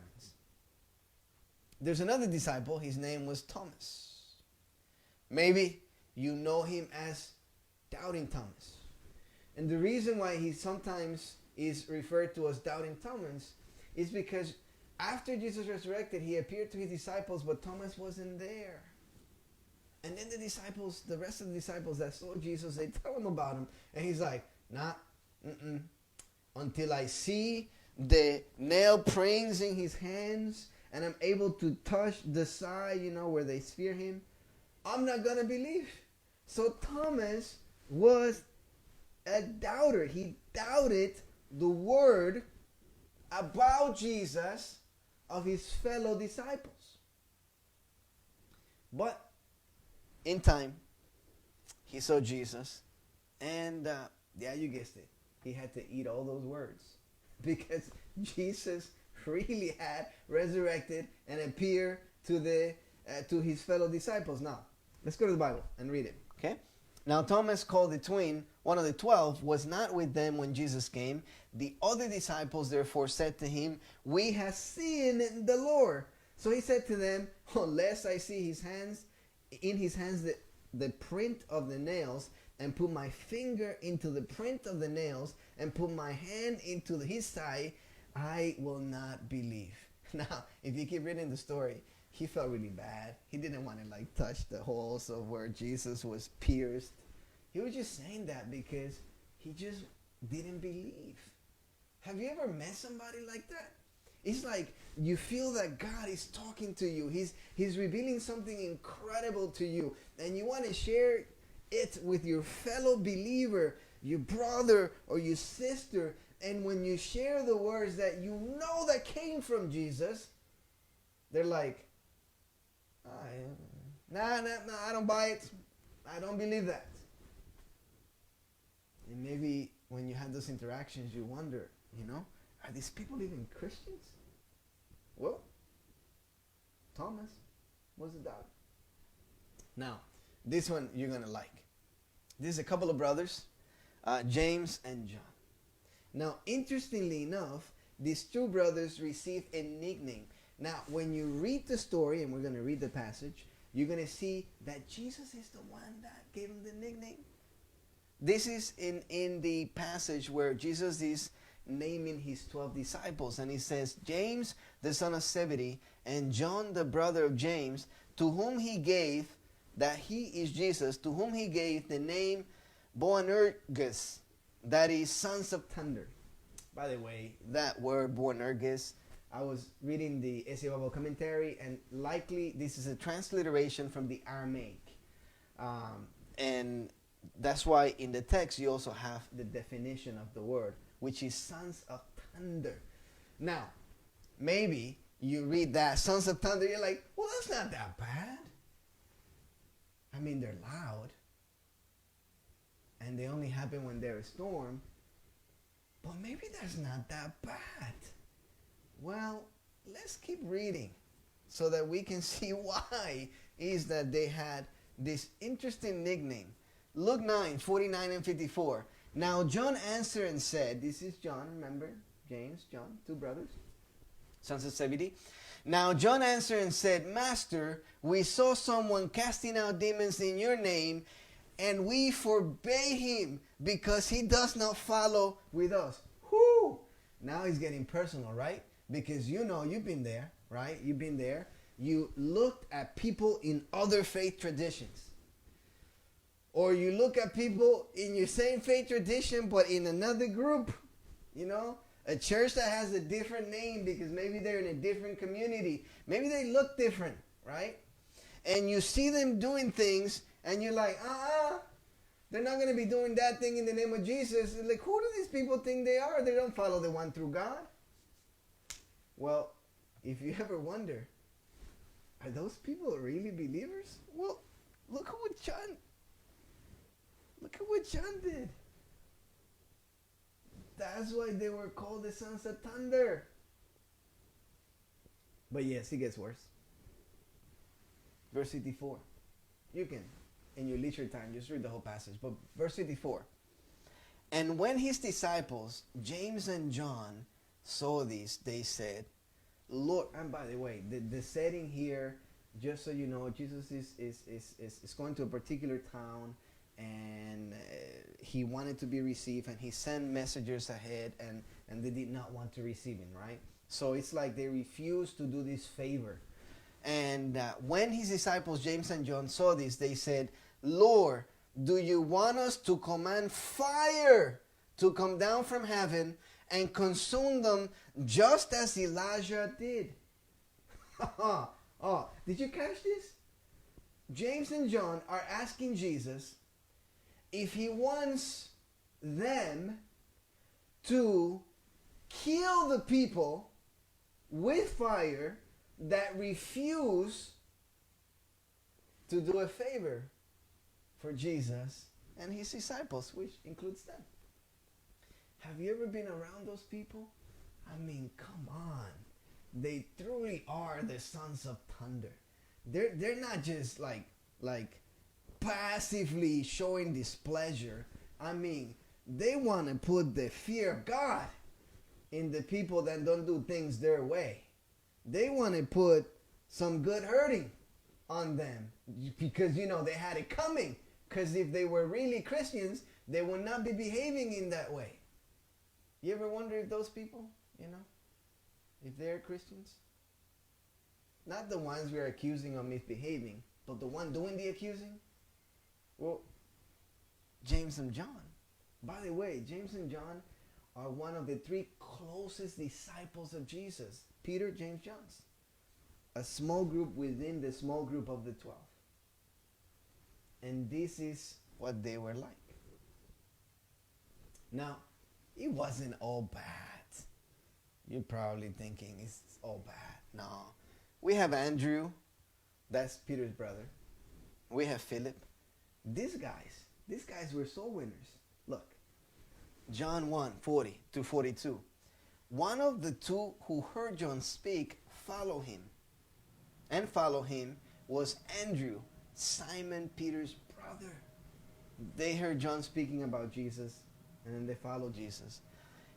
There's another disciple. His name was Thomas. Maybe you know him as Doubting Thomas. And the reason why he sometimes is referred to as Doubting Thomas is because After Jesus resurrected, he appeared to his disciples, but Thomas wasn't there. And then the rest of the disciples that saw Jesus, they tell him about him. And he's like, nah, until I see the nail prints in his hands and I'm able to touch the side, where they spear him, I'm not going to believe. So Thomas was a doubter. He doubted the word about Jesus of his fellow disciples. But in time, he saw Jesus, and yeah, you guessed it. He had to eat all those words because Jesus really had resurrected and appeared to his fellow disciples. Now, let's go to the Bible and read it. Okay. Now Thomas, called the twin, one of the 12, was not with them when Jesus came. The other disciples therefore said to him, "We have seen the Lord." So he said to them, "Unless I see in his hands the print of the nails, and put my finger into the print of the nails, and put my hand into his side, I will not believe." Now, if you keep reading the story, he felt really bad. He didn't want to touch the holes of where Jesus was pierced. He was just saying that because he just didn't believe. Have you ever met somebody like that? It's like you feel that God is talking to you. He's revealing something incredible to you. And you want to share it with your fellow believer, your brother or your sister. And when you share the words that you know that came from Jesus, they're like, nah, I don't buy it. I don't believe that. And maybe when you have those interactions, you wonder, are these people even Christians? Well, Thomas was a doubter. Now, this one you're going to like. This is a couple of brothers, James and John. Now, interestingly enough, these two brothers received a nickname. Now, when you read the story, and we're going to read the passage, you're going to see that Jesus is the one that gave him the nickname. This is in the passage where Jesus is naming his 12 disciples. And he says, James, the son of Zebedee, and John, the brother of James, to whom he gave, that he is Jesus, to whom he gave the name Boanerges, that is, sons of thunder. By the way, that word Boanerges, I was reading the Essay Bible commentary, and likely this is a transliteration from the Aramaic. And that's why in the text you also have the definition of the word, which is sons of thunder. Now, maybe you read that, sons of thunder, you're like, well, that's not that bad. I mean, they're loud. And they only happen when there's a storm. But maybe that's not that bad. Well, let's keep reading so that we can see why is that they had this interesting nickname. Luke 9, 49 and 54. Now John answered and said, this is John, remember? James, John, two brothers, sons of Zebedee. Now John answered and said, Master, we saw someone casting out demons in your name, and we forbade him because he does not follow with us. Whoo! Now he's getting personal, right? Because you've been there, right? You've been there. You looked at people in other faith traditions. Or you look at people in your same faith tradition, but in another group. A church that has a different name because maybe they're in a different community. Maybe they look different, right? And you see them doing things, and you're like, they're not going to be doing that thing in the name of Jesus. It's like, who do these people think they are? They don't follow the one through God. Well, if you ever wonder, are those people really believers? Well, look at what John did. That's why they were called the sons of thunder. But yes, it gets worse. Verse 54. You can, in your leisure time, just read the whole passage. But verse 54. And when his disciples, James and John, saw this, they said, Lord, and by the way, the setting here, just so you know, Jesus is going to a particular town, and he wanted to be received, and he sent messengers ahead, and they did not want to receive him, right? So it's like they refused to do this favor. And when his disciples, James and John, saw this, they said, Lord, do you want us to command fire to come down from heaven and consume them just as Elijah did? Oh, did you catch this? James and John are asking Jesus if he wants them to kill the people with fire that refuse to do a favor for Jesus and his disciples, which includes them. Have you ever been around those people? I mean, come on. They truly are the sons of thunder. They're not just like passively showing displeasure. I mean, they want to put the fear of God in the people that don't do things their way. They want to put some good hurting on them because, you know, they had it coming. Because if they were really Christians, they would not be behaving in that way. You ever wonder if those people, you know, if they're Christians? Not the ones we are accusing of misbehaving, but the one doing the accusing? Well, James and John. By the way, James and John are one of the three closest disciples of Jesus. Peter, James, John. A small group within the small group of the 12. And this is what they were like. Now, it wasn't all bad. You're probably thinking it's all bad. No. We have Andrew. That's Peter's brother. We have Philip. These guys were soul winners. Look, John 1:40-42. One of the two who heard John speak followed him. And follow him was Andrew, Simon Peter's brother. They heard John speaking about Jesus, and then they followed Jesus.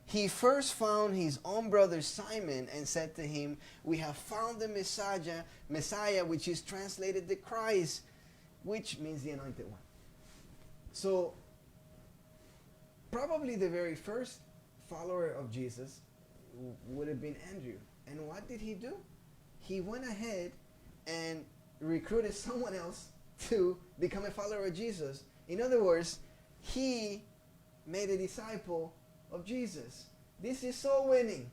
He first found his own brother Simon and said to him, we have found the Messiah, which is translated the Christ, which means the anointed one. So, probably the very first follower of Jesus would have been Andrew. And what did he do? He went ahead and recruited someone else to become a follower of Jesus. In other words, he made a disciple of Jesus. This is soul winning.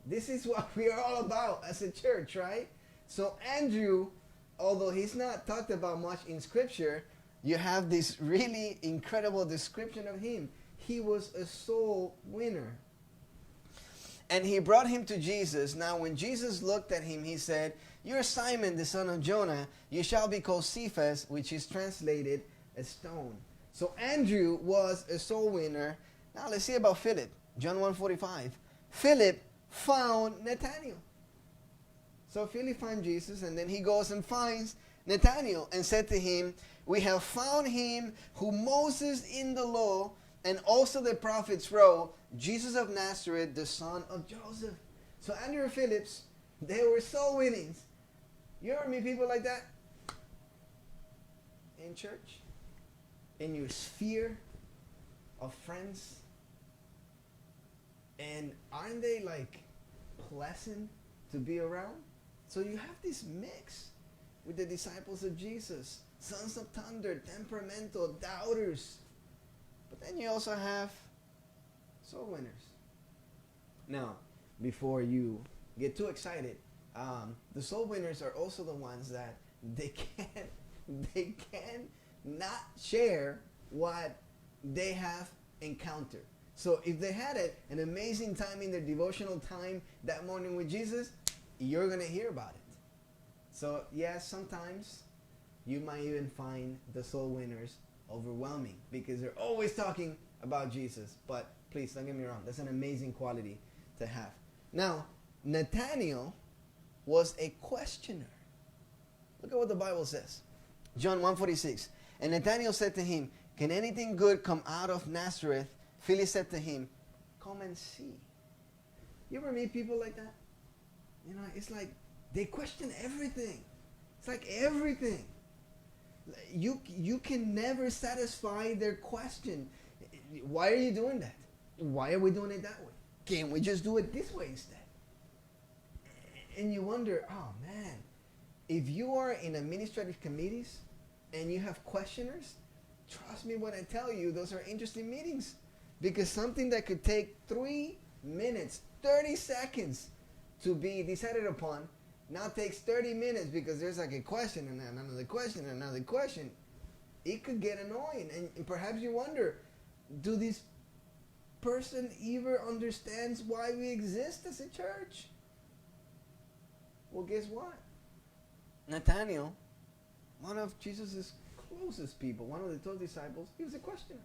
This is what we are all about as a church, right? So Andrew, although he's not talked about much in Scripture, you have this really incredible description of him. He was a soul winner. And he brought him to Jesus. Now when Jesus looked at him, he said, you're Simon, the son of Jonah. You shall be called Cephas, which is translated a stone. So Andrew was a soul winner. Now let's see about Philip. John 1:45. Philip found Nathanael. So Philip found Jesus, and then he goes and finds Nathanael and said to him, we have found him who Moses in the law and also the prophets wrote, Jesus of Nazareth, the son of Joseph. So Andrew and Phillips, they were soul winnings. You ever meet people like that? In church? In your sphere of friends? And aren't they like pleasant to be around? So you have this mix with the disciples of Jesus. Sons of thunder, temperamental, doubters. But then you also have soul winners. Now, before you get too excited, the soul winners are also the ones that they can not share what they have encountered. So if they had an amazing time in their devotional time that morning with Jesus, you're going to hear about it. So yes, sometimes you might even find the soul winners overwhelming because they're always talking about Jesus. But please, don't get me wrong, that's an amazing quality to have. Now, Nathanael was a questioner. Look at what the Bible says. John 1:46. And Nathanael said to him, can anything good come out of Nazareth? Philip said to him, come and see. You ever meet people like that? You know, it's like they question everything. It's like everything. You can never satisfy their question. Why are you doing that? Why are we doing it that way? Can't we just do it this way instead? And you wonder, oh man, if you are in administrative committees and you have questioners, trust me when I tell you, those are interesting meetings. Because something that could take 3 minutes, 30 seconds to be decided upon now takes 30 minutes because there's like a question and then another question and another question. It could get annoying. And perhaps you wonder, do this person ever understands why we exist as a church? Well, guess what? Nathaniel, one of Jesus' closest people, one of the 12 disciples, he was a questioner.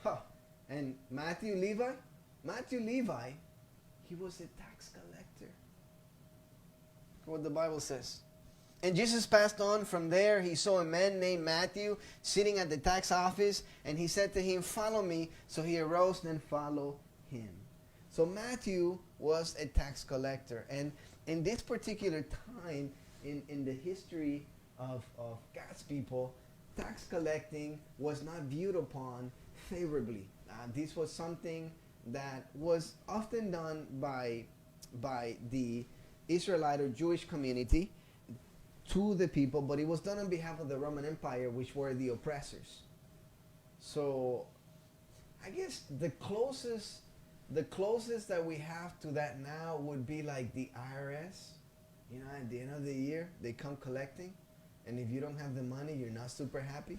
Huh. And Matthew Levi, he was a tax collector. What the Bible says. And Jesus passed on from there. He saw a man named Matthew sitting at the tax office, and he said to him, "Follow me." So he arose and followed him. So Matthew was a tax collector. And in this particular time in the history of God's people, tax collecting was not viewed upon favorably. This was something that was often done by the Israelite or Jewish community to the people, but it was done on behalf of the Roman Empire, which were the oppressors. So I guess the closest that we have to that now would be like the IRS. You know, at the end of the year, they come collecting, and if you don't have the money, you're not super happy.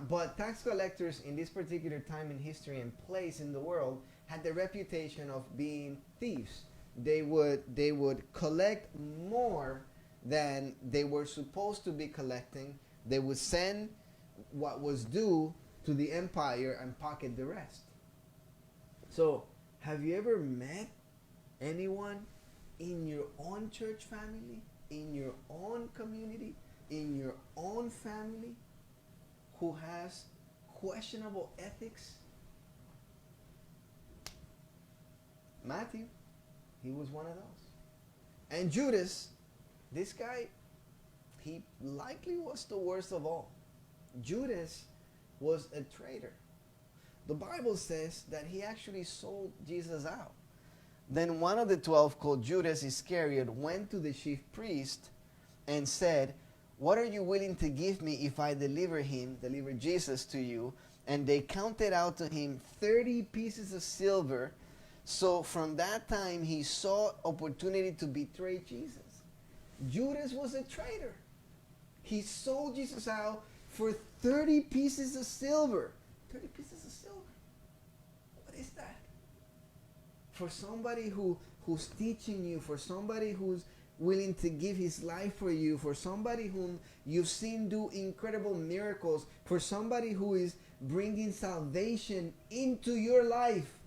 But tax collectors in this particular time in history and place in the world had the reputation of being thieves. They would collect more than they were supposed to be collecting. They would send what was due to the empire and pocket the rest. So, have you ever met anyone in your own church family, in your own community, in your own family who has questionable ethics? Matthew, he was one of those. And Judas, this guy, he likely was the worst of all. Judas was a traitor. The Bible says that he actually sold Jesus out. Then one of the 12, called Judas Iscariot, went to the chief priest and said, "What are you willing to give me if I deliver Jesus to you?" And they counted out to him 30 pieces of silver. So from that time, he saw opportunity to betray Jesus. Judas was a traitor. He sold Jesus out for 30 pieces of silver. 30 pieces of silver. What is that? For somebody who's teaching you, for somebody who's willing to give his life for you, for somebody whom you've seen do incredible miracles, for somebody who is bringing salvation into your life.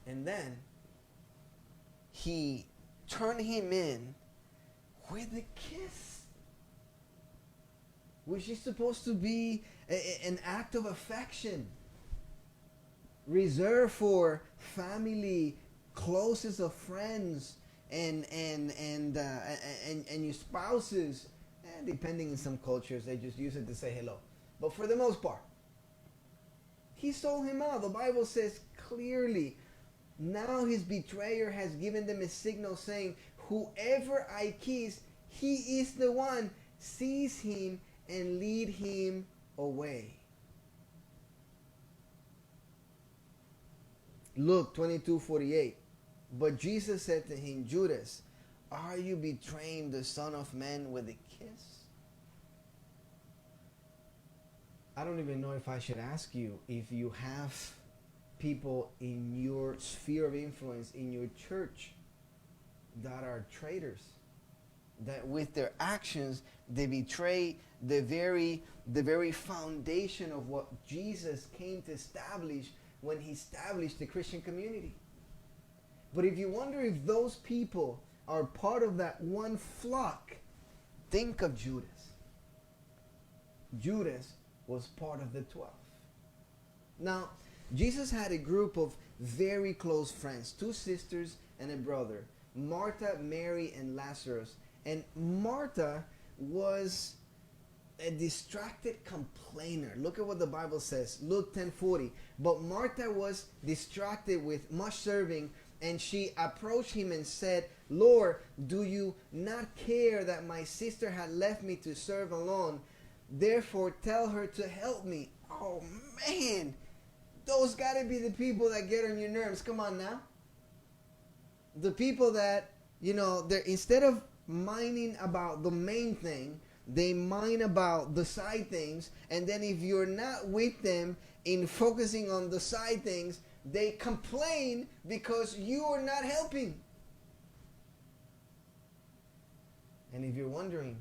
And then he turned him in with a kiss, which is supposed to be an act of affection, reserved for family, closest of friends, and your spouses. And depending in some cultures, they just use it to say hello. But for the most part, he sold him out. The Bible says clearly, now his betrayer has given them a signal saying, "Whoever I kiss, he is the one. Seize him and lead him away." Luke 22:48. But Jesus said to him, "Judas, are you betraying the Son of Man with a kiss?" I don't even know if I should ask you if you have people in your sphere of influence, in your church, that are traitors, that with their actions they betray the very foundation of what Jesus came to establish when he established the Christian community. But if you wonder if those people are part of that one flock, think of Judas. Judas was part of the 12. Now, Jesus had a group of very close friends, 2 sisters and a brother, Martha, Mary, and Lazarus. And Martha was a distracted complainer. Look at what the Bible says, Luke 10:40. But Martha was distracted with much serving And she approached him and said, Lord, do you not care that my sister had left me to serve alone? Therefore, tell her to help me. Oh, man. Those got to be the people that get on your nerves. Come on now. The people that, they're, instead of minding about the main thing, they mind about the side things. And then if you're not with them in focusing on the side things, they complain because you are not helping. And if you're wondering,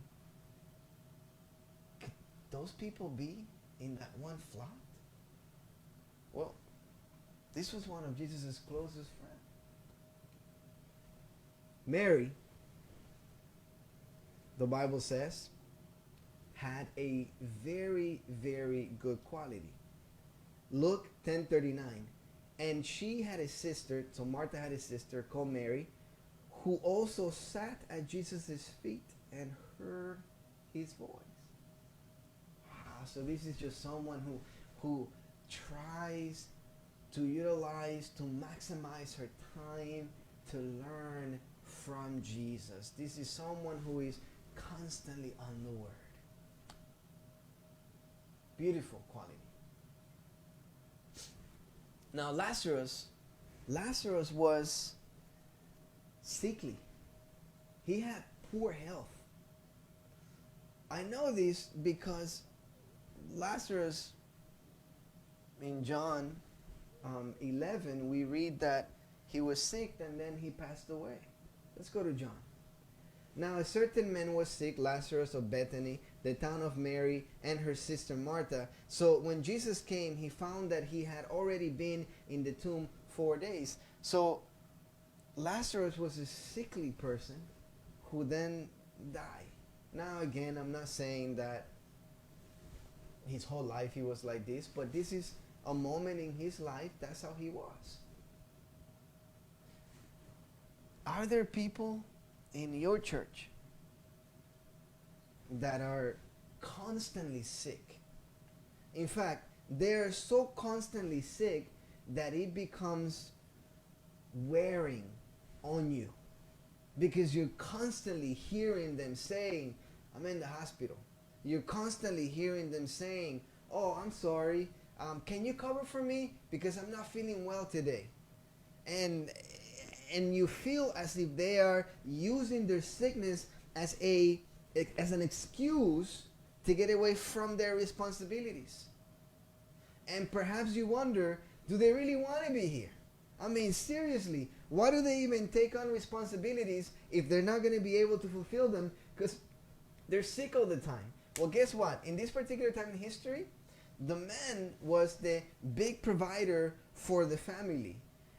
could those people be in that one flock? Well, this was one of Jesus' closest friends. Mary, the Bible says, had a very, very good quality. Luke 10:39. And she had a sister, so Martha had a sister called Mary, who also sat at Jesus' feet and heard his voice. Wow, so this is just someone who tries to utilize, to maximize her time to learn from Jesus. This is someone who is constantly on the Word. Beautiful quality. Now Lazarus was sickly. He had poor health. I know this because Lazarus, in John 11, we read that he was sick and then he passed away. Let's go to John. Now a certain man was sick, Lazarus of Bethany, the town of Mary and her sister Martha. So when Jesus came, he found that he had already been in the tomb 4 days. So Lazarus was a sickly person who then died. Now again, I'm not saying that his whole life he was like this, but this is a moment in his life, that's how he was. Are there people in your church that are constantly sick? In fact, they're so constantly sick that it becomes wearing on you, because you're constantly hearing them saying, I'm in the hospital. You're constantly hearing them saying, oh, I'm sorry, can you cover for me because I'm not feeling well today? And you feel as if they are using their sickness as an excuse to get away from their responsibilities. And perhaps you wonder, do they really want to be here? I mean, seriously, why do they even take on responsibilities if they're not going to be able to fulfill them because they're sick all the time? Well, guess what? In this particular time in history, the man was the big provider for the family.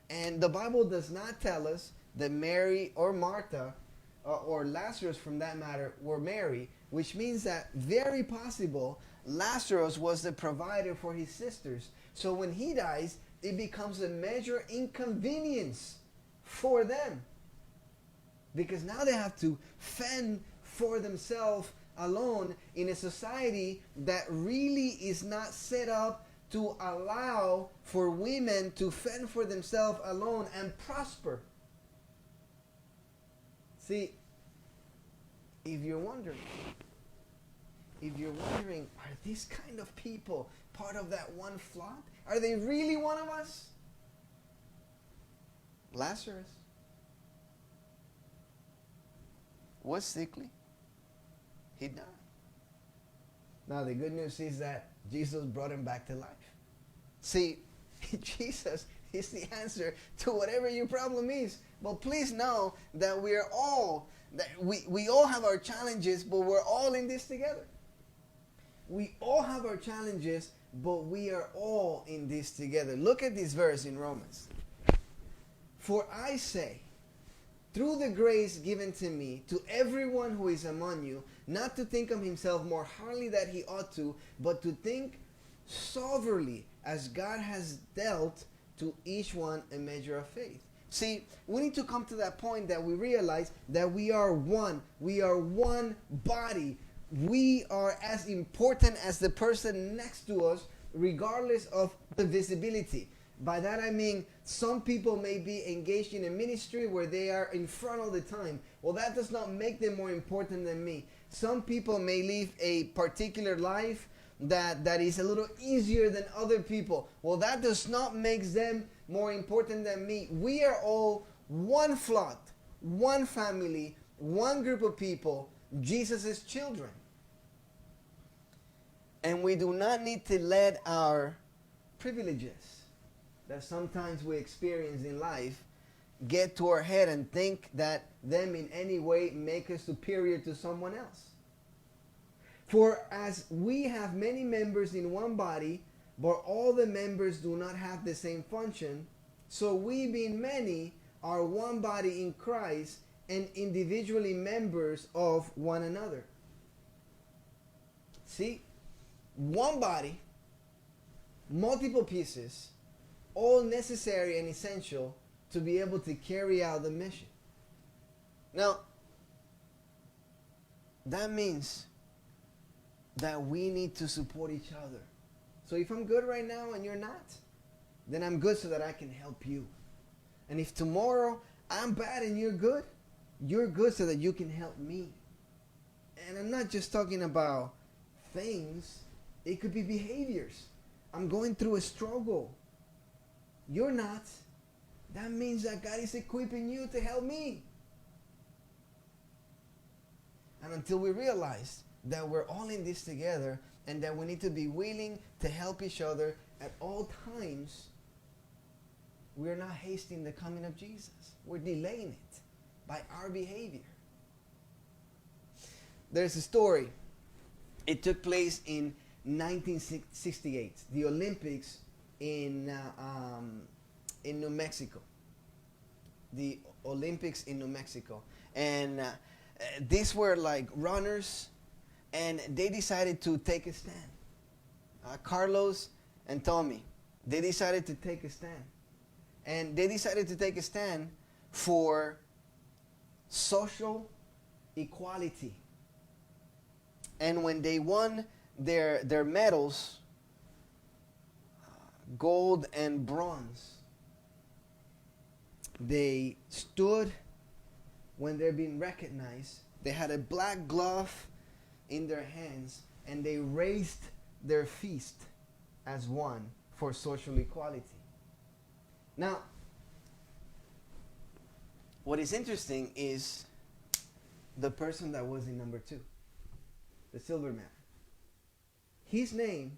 And the Bible does not tell us that Mary or Martha or Lazarus, from that matter, were married, which means that very possible Lazarus was the provider for his sisters. So when he dies, it becomes a major inconvenience for them, because now they have to fend for themselves alone in a society that really is not set up to allow for women to fend for themselves alone and prosper. See, if you're wondering, are these kind of people part of that one flock? Are they really one of us? Lazarus was sickly. He died. Now the good news is that Jesus brought him back to life. See, Jesus is the answer to whatever your problem is. But please know that we all have our challenges, but we're all in this together. We all have our challenges, but we are all in this together. Look at this verse in Romans. For I say, through the grace given to me, to everyone who is among you, not to think of himself more highly than he ought to, but to think soberly, as God has dealt to each one a measure of faith. See, we need to come to that point that we realize that we are one. We are one body. We are as important as the person next to us, regardless of the visibility. By that I mean some people may be engaged in a ministry where they are in front all the time. Well, that does not make them more important than me. Some people may live a particular life that is a little easier than other people. Well, that does not make them more important than me. We are all one flock, one family, one group of people, Jesus' children. And we do not need to let our privileges that sometimes we experience in life get to our head and think that them in any way make us superior to someone else. For as we have many members in one body, but all the members do not have the same function, so we being many are one body in Christ and individually members of one another. See, one body, multiple pieces, all necessary and essential to be able to carry out the mission. Now, that means that we need to support each other. So if I'm good right now and you're not, then I'm good so that I can help you. And if tomorrow I'm bad and you're good so that you can help me. And I'm not just talking about things, it could be behaviors. I'm going through a struggle. You're not. That means that God is equipping you to help me. And until we realize that we're all in this together and that we need to be willing to help each other at all times, we're not hastening the coming of Jesus. We're delaying it by our behavior. There's a story. It took place in 1968, the Olympics in New Mexico. The Olympics in New Mexico. And these were like runners, and they decided to take a stand. Carlos and Tommy, they decided to take a stand. And they decided to take a stand for social equality. And when they won their medals, gold and bronze, they stood when they're being recognized. They had a black glove in their hands, and they raised their fist as one for social equality. Now, what is interesting is the person that was in number 2, the silver man. His name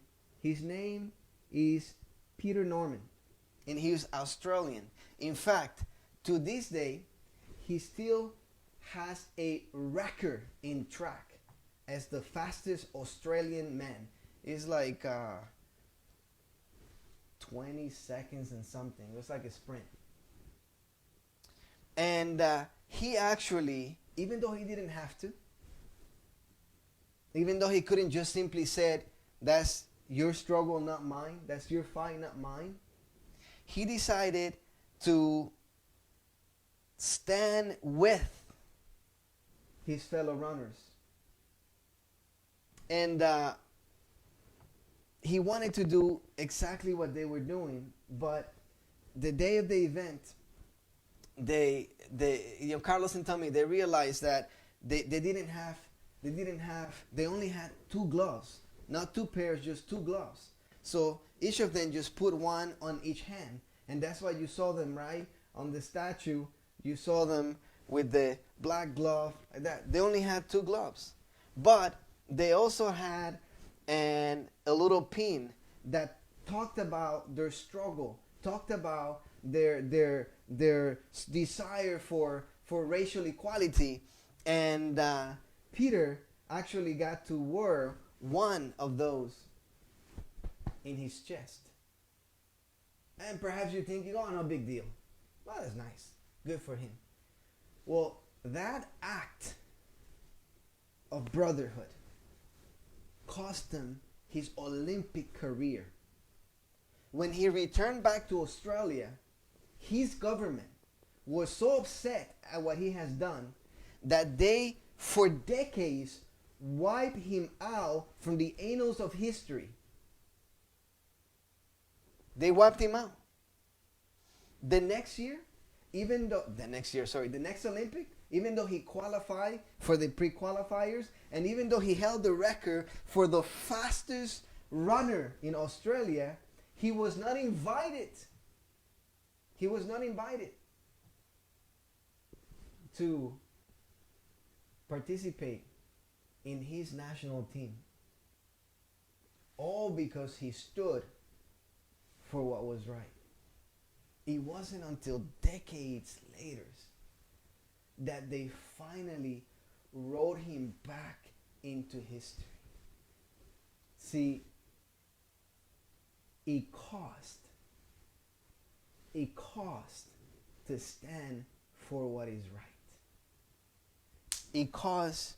is Peter Norman, and he was Australian. In fact, to this day, he still has a record in track as the fastest Australian man. It's like 20 seconds and something. It was like a sprint. And he actually, even though he didn't have to, even though he couldn't just simply said, that's your struggle, not mine, that's your fight, not mine, he decided to stand with his fellow runners. And he wanted to do exactly what they were doing, they Carlos and Tommy, they realized that they only had 2 gloves, not 2 pairs, just 2 gloves. So each of them just put one on each hand, and that's why you saw them right on the statue. You saw them with the black glove like that. They only had 2 gloves, but they also had a little pin that talked about their struggle, talked about their desire for racial equality. And Peter actually got to wear one of those in his chest. And perhaps you're thinking, oh, no big deal. Well, that's nice. Good for him. Well, that act of brotherhood cost him his Olympic career. When he returned back to Australia, his government was so upset at what he has done that they, for decades, wiped him out from the annals of history. They wiped him out. The next year, the next Olympic, even though he qualified for the pre-qualifiers, and even though he held the record for the fastest runner in Australia, he was not invited. He was not invited to participate in his national team. All because he stood for what was right. It wasn't until decades later that they finally wrote him back into history. See, it cost to stand for what is right. It cost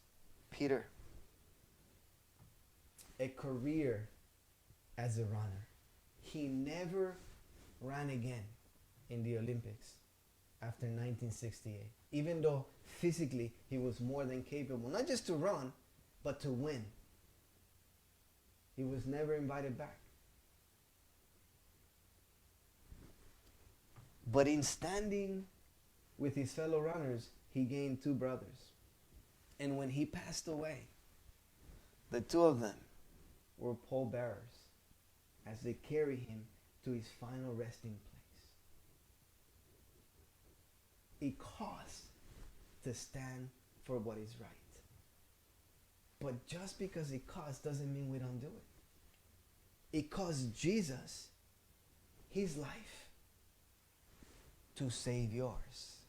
Peter a career as a runner. He never ran again in the Olympics after 1968, even though physically he was more than capable, not just to run, but to win. He was never invited back. But in standing with his fellow runners, he gained two brothers. And when he passed away, the two of them were pallbearers as they carry him to his final resting place. It costs to stand for what is right. But just because it costs doesn't mean we don't do it. It cost Jesus his life to save yours.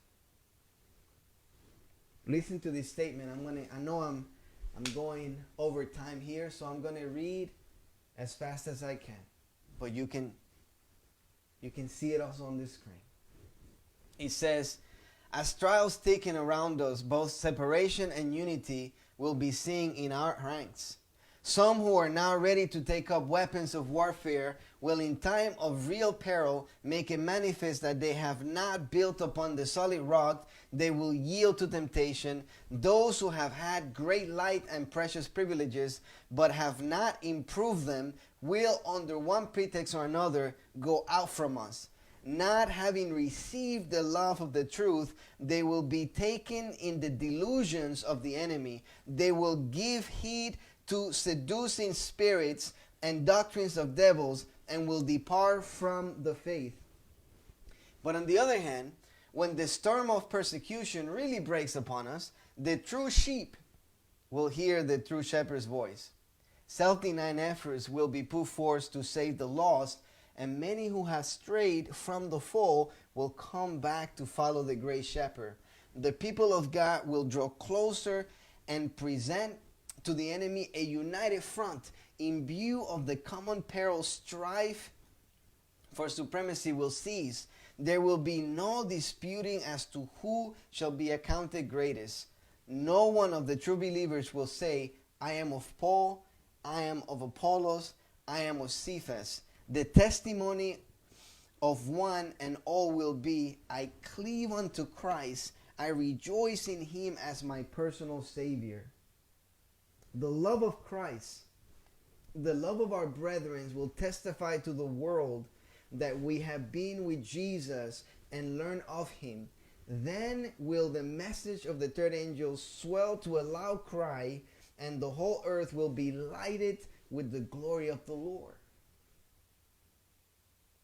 Listen to this statement. I know I'm going over time here, so I'm going to read as fast as I can. But you can see it also on the screen. It says, as trials thicken around us, both separation and unity will be seen in our ranks. Some who are now ready to take up weapons of warfare will in time of real peril make it manifest that they have not built upon the solid rock. They will yield to temptation. Those who have had great light and precious privileges but have not improved them will under one pretext or another go out from us. Not having received the love of the truth, they will be taken in the delusions of the enemy. They will give heed to seducing spirits and doctrines of devils and will depart from the faith. But on the other hand, when the storm of persecution really breaks upon us, the true sheep will hear the true shepherd's voice. Self-denying efforts will be put forth to save the lost, and many who have strayed from the fold will come back to follow the great shepherd. The people of God will draw closer and present to the enemy a united front in view of the common peril. Strife for supremacy will cease. There will be no disputing as to who shall be accounted greatest. No one of the true believers will say, I am of Paul, I am of Apollos, I am of Cephas. The testimony of one and all will be, I cleave unto Christ, I rejoice in him as my personal Savior. The love of Christ, the love of our brethren will testify to the world that we have been with Jesus and learned of him. Then will the message of the third angel swell to a loud cry, and the whole earth will be lighted with the glory of the Lord.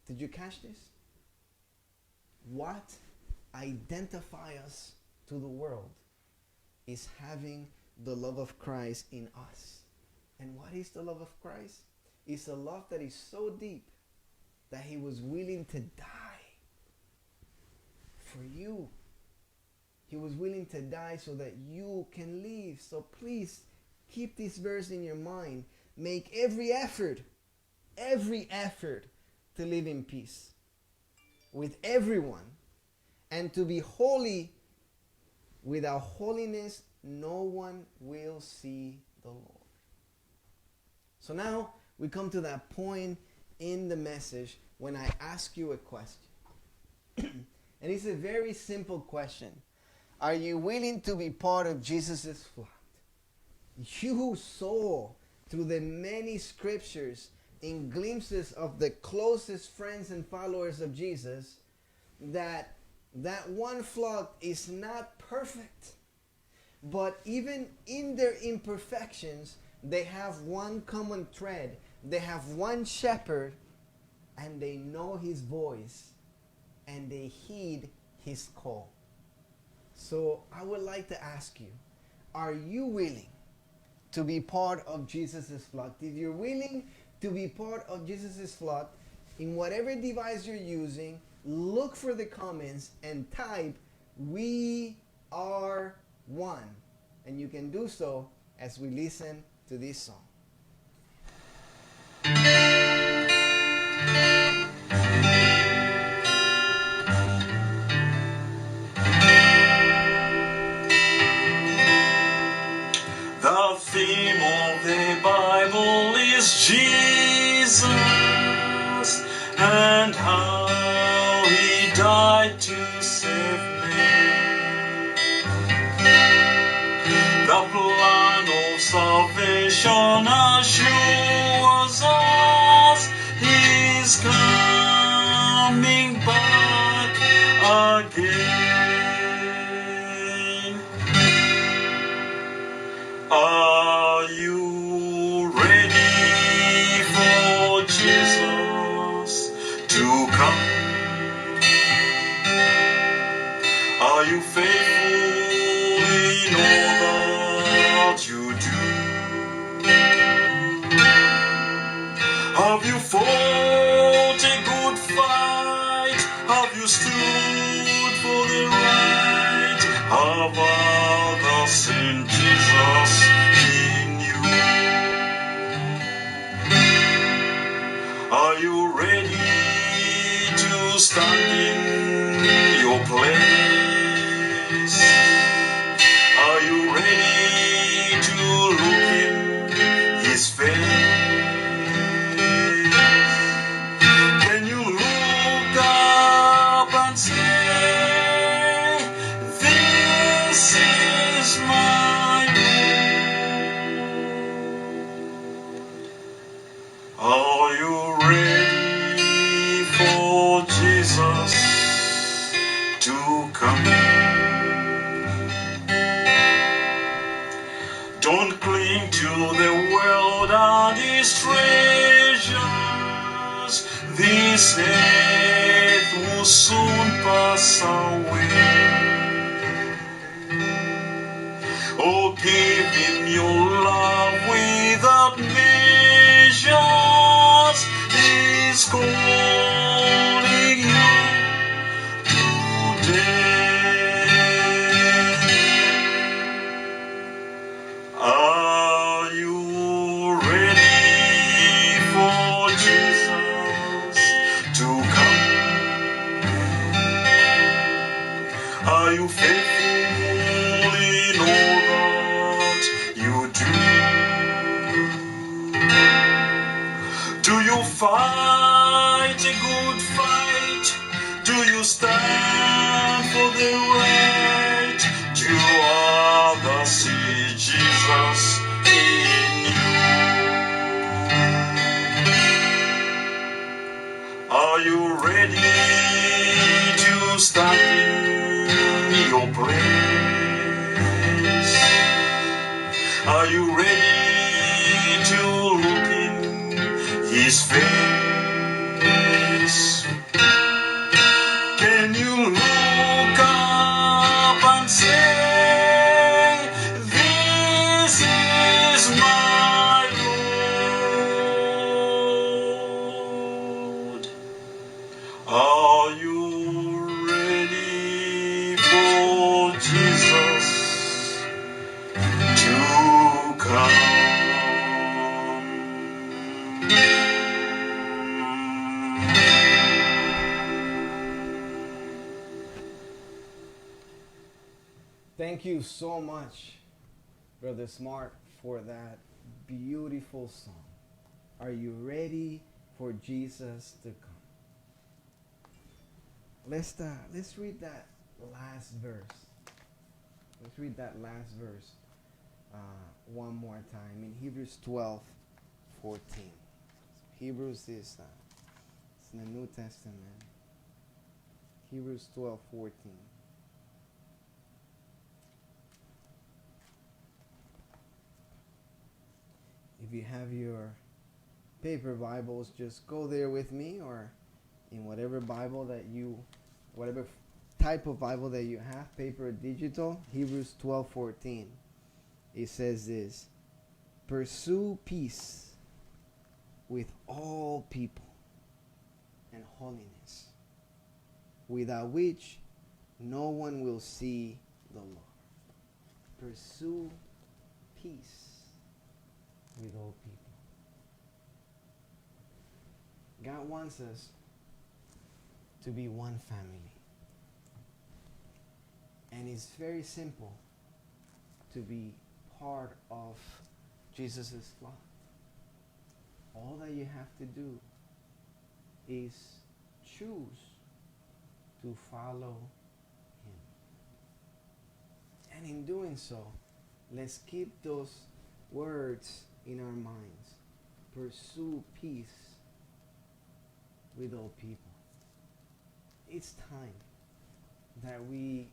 Did you catch this? What identifies us to the world is having the love of Christ in us. And what is the love of Christ? It's a love that is so deep that he was willing to die for you. He was willing to die so that you can live. So please keep this verse in your mind. Make every effort to live in peace with everyone and to be holy. Without holiness, no one will see the Lord. So now we come to that point in the message when I ask you a question. And it's a very simple question. Are you willing to be part of Jesus' flock? You saw through the many scriptures in glimpses of the closest friends and followers of Jesus that that one flock is not perfect, but even in their imperfections, they have one common thread. They have one shepherd, and they know his voice, and they heed his call. So I would like to ask you, are you willing to be part of Jesus' flock? If you're willing to be part of Jesus' flock, in whatever device you're using, look for the comments and type, "We are one." And you can do so as we listen to this song. The theme of the Bible is Jesus and how he died to save me. The plan of salvation assures us he's coming back again. Are you ready for Jesus to come? Are you faithful in all that you do? Have you fought a good fight? Have you stood for the right? Have others seen Jesus in you? Are you ready to stand in your place? Are you ready to look in his face? Can you look up and say, "This is my Lord"? Are you ready for Jesus to come? Don't cling to the world and its treasures. This earth will soon pass away. Oh, give him your love without measures. He's calling you today. Are you ready for Jesus to come? Are you faithful in all that you do? Do you fight a good fight? Do you stand for the right? Do others see Jesus in you? Are you ready to stand in your place? Are you ready to look in his face? Can you look up and say, "This is my Lord"? Are you ready for Jesus to come? Thank you so much, Brother Smart, for that beautiful song. Are you ready for Jesus to come? Let's read that last verse. Let's read that last verse one more time in Hebrews 12:14. Hebrews is it's in the New Testament. Hebrews 12:14. If you have your paper Bibles, just go there with me, or in whatever Bible that you, whatever type of Bible that you have, paper or digital. Hebrews 12:14. It says this: pursue peace with all people and holiness, without which no one will see the Lord. Pursue peace with all people. God wants us to be one family. And it's very simple to be part of Jesus' flock. All that you have to do is choose to follow Him. And in doing so, let's keep those words in our minds. Pursue peace with all people. It's time that we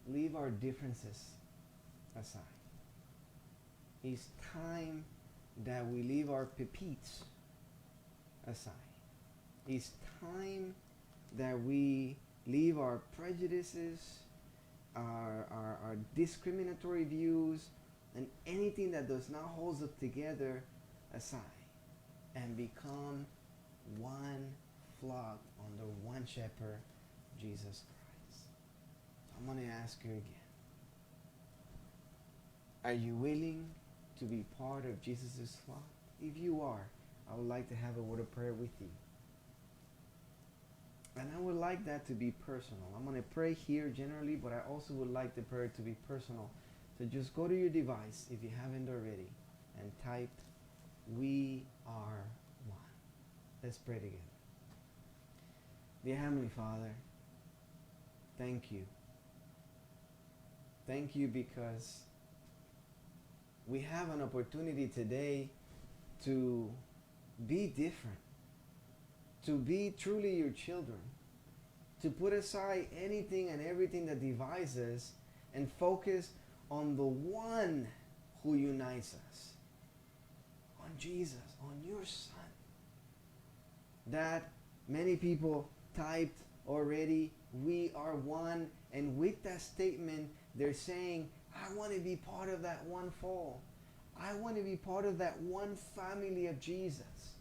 leave our differences aside. It's time that we leave our pepeats aside. It's time that we leave our prejudices, our discriminatory views, and anything that does not hold us together aside, and become one flock under one shepherd, Jesus Christ. I'm going to ask you again. Are you willing to be part of Jesus' flock? If you are, I would like to have a word of prayer with you. And I would like that to be personal. I'm going to pray here generally, but I also would like the prayer to be personal. So just go to your device, if you haven't already, and type, "We are one." Let's pray together. Dear Heavenly Father, thank you. Thank you because we have an opportunity today to be different, to be truly your children, to put aside anything and everything that divides us and focus on the one who unites us, on Jesus, on your Son. That many people typed already, "We are one," and with that statement they're saying, I want to be part of that one fold. I want to be part of that one family of Jesus,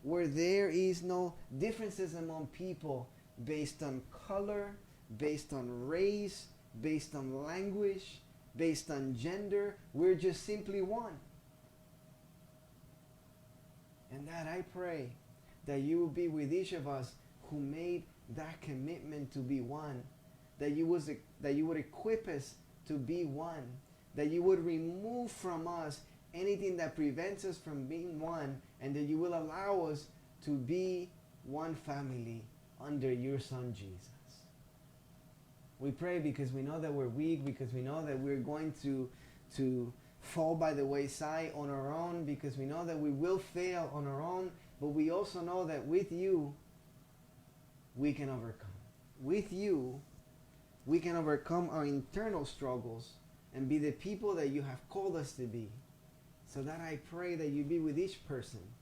where there is no differences among people based on color, based on race, based on language, based on gender. We're just simply one. And that I pray that you will be with each of us who made that commitment to be one, that you would equip us to be one, that you would remove from us anything that prevents us from being one, and that you will allow us to be one family under your Son Jesus. We pray because we know that we're weak, because we know that we're going to fall by the wayside on our own, because we know that we will fail on our own, but we also know that with you we can overcome. With you we can overcome our internal struggles and be the people that you have called us to be. So that I pray that you be with each person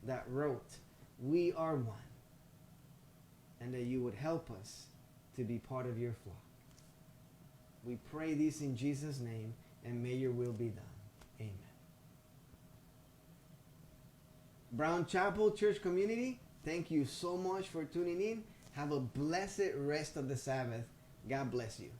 that wrote, "We are one," and that you would help us to be part of your flock. We pray this in Jesus' name, and may your will be done. Amen. BrownChapel Church Community, thank you so much for tuning in. Have a blessed rest of the Sabbath. God bless you.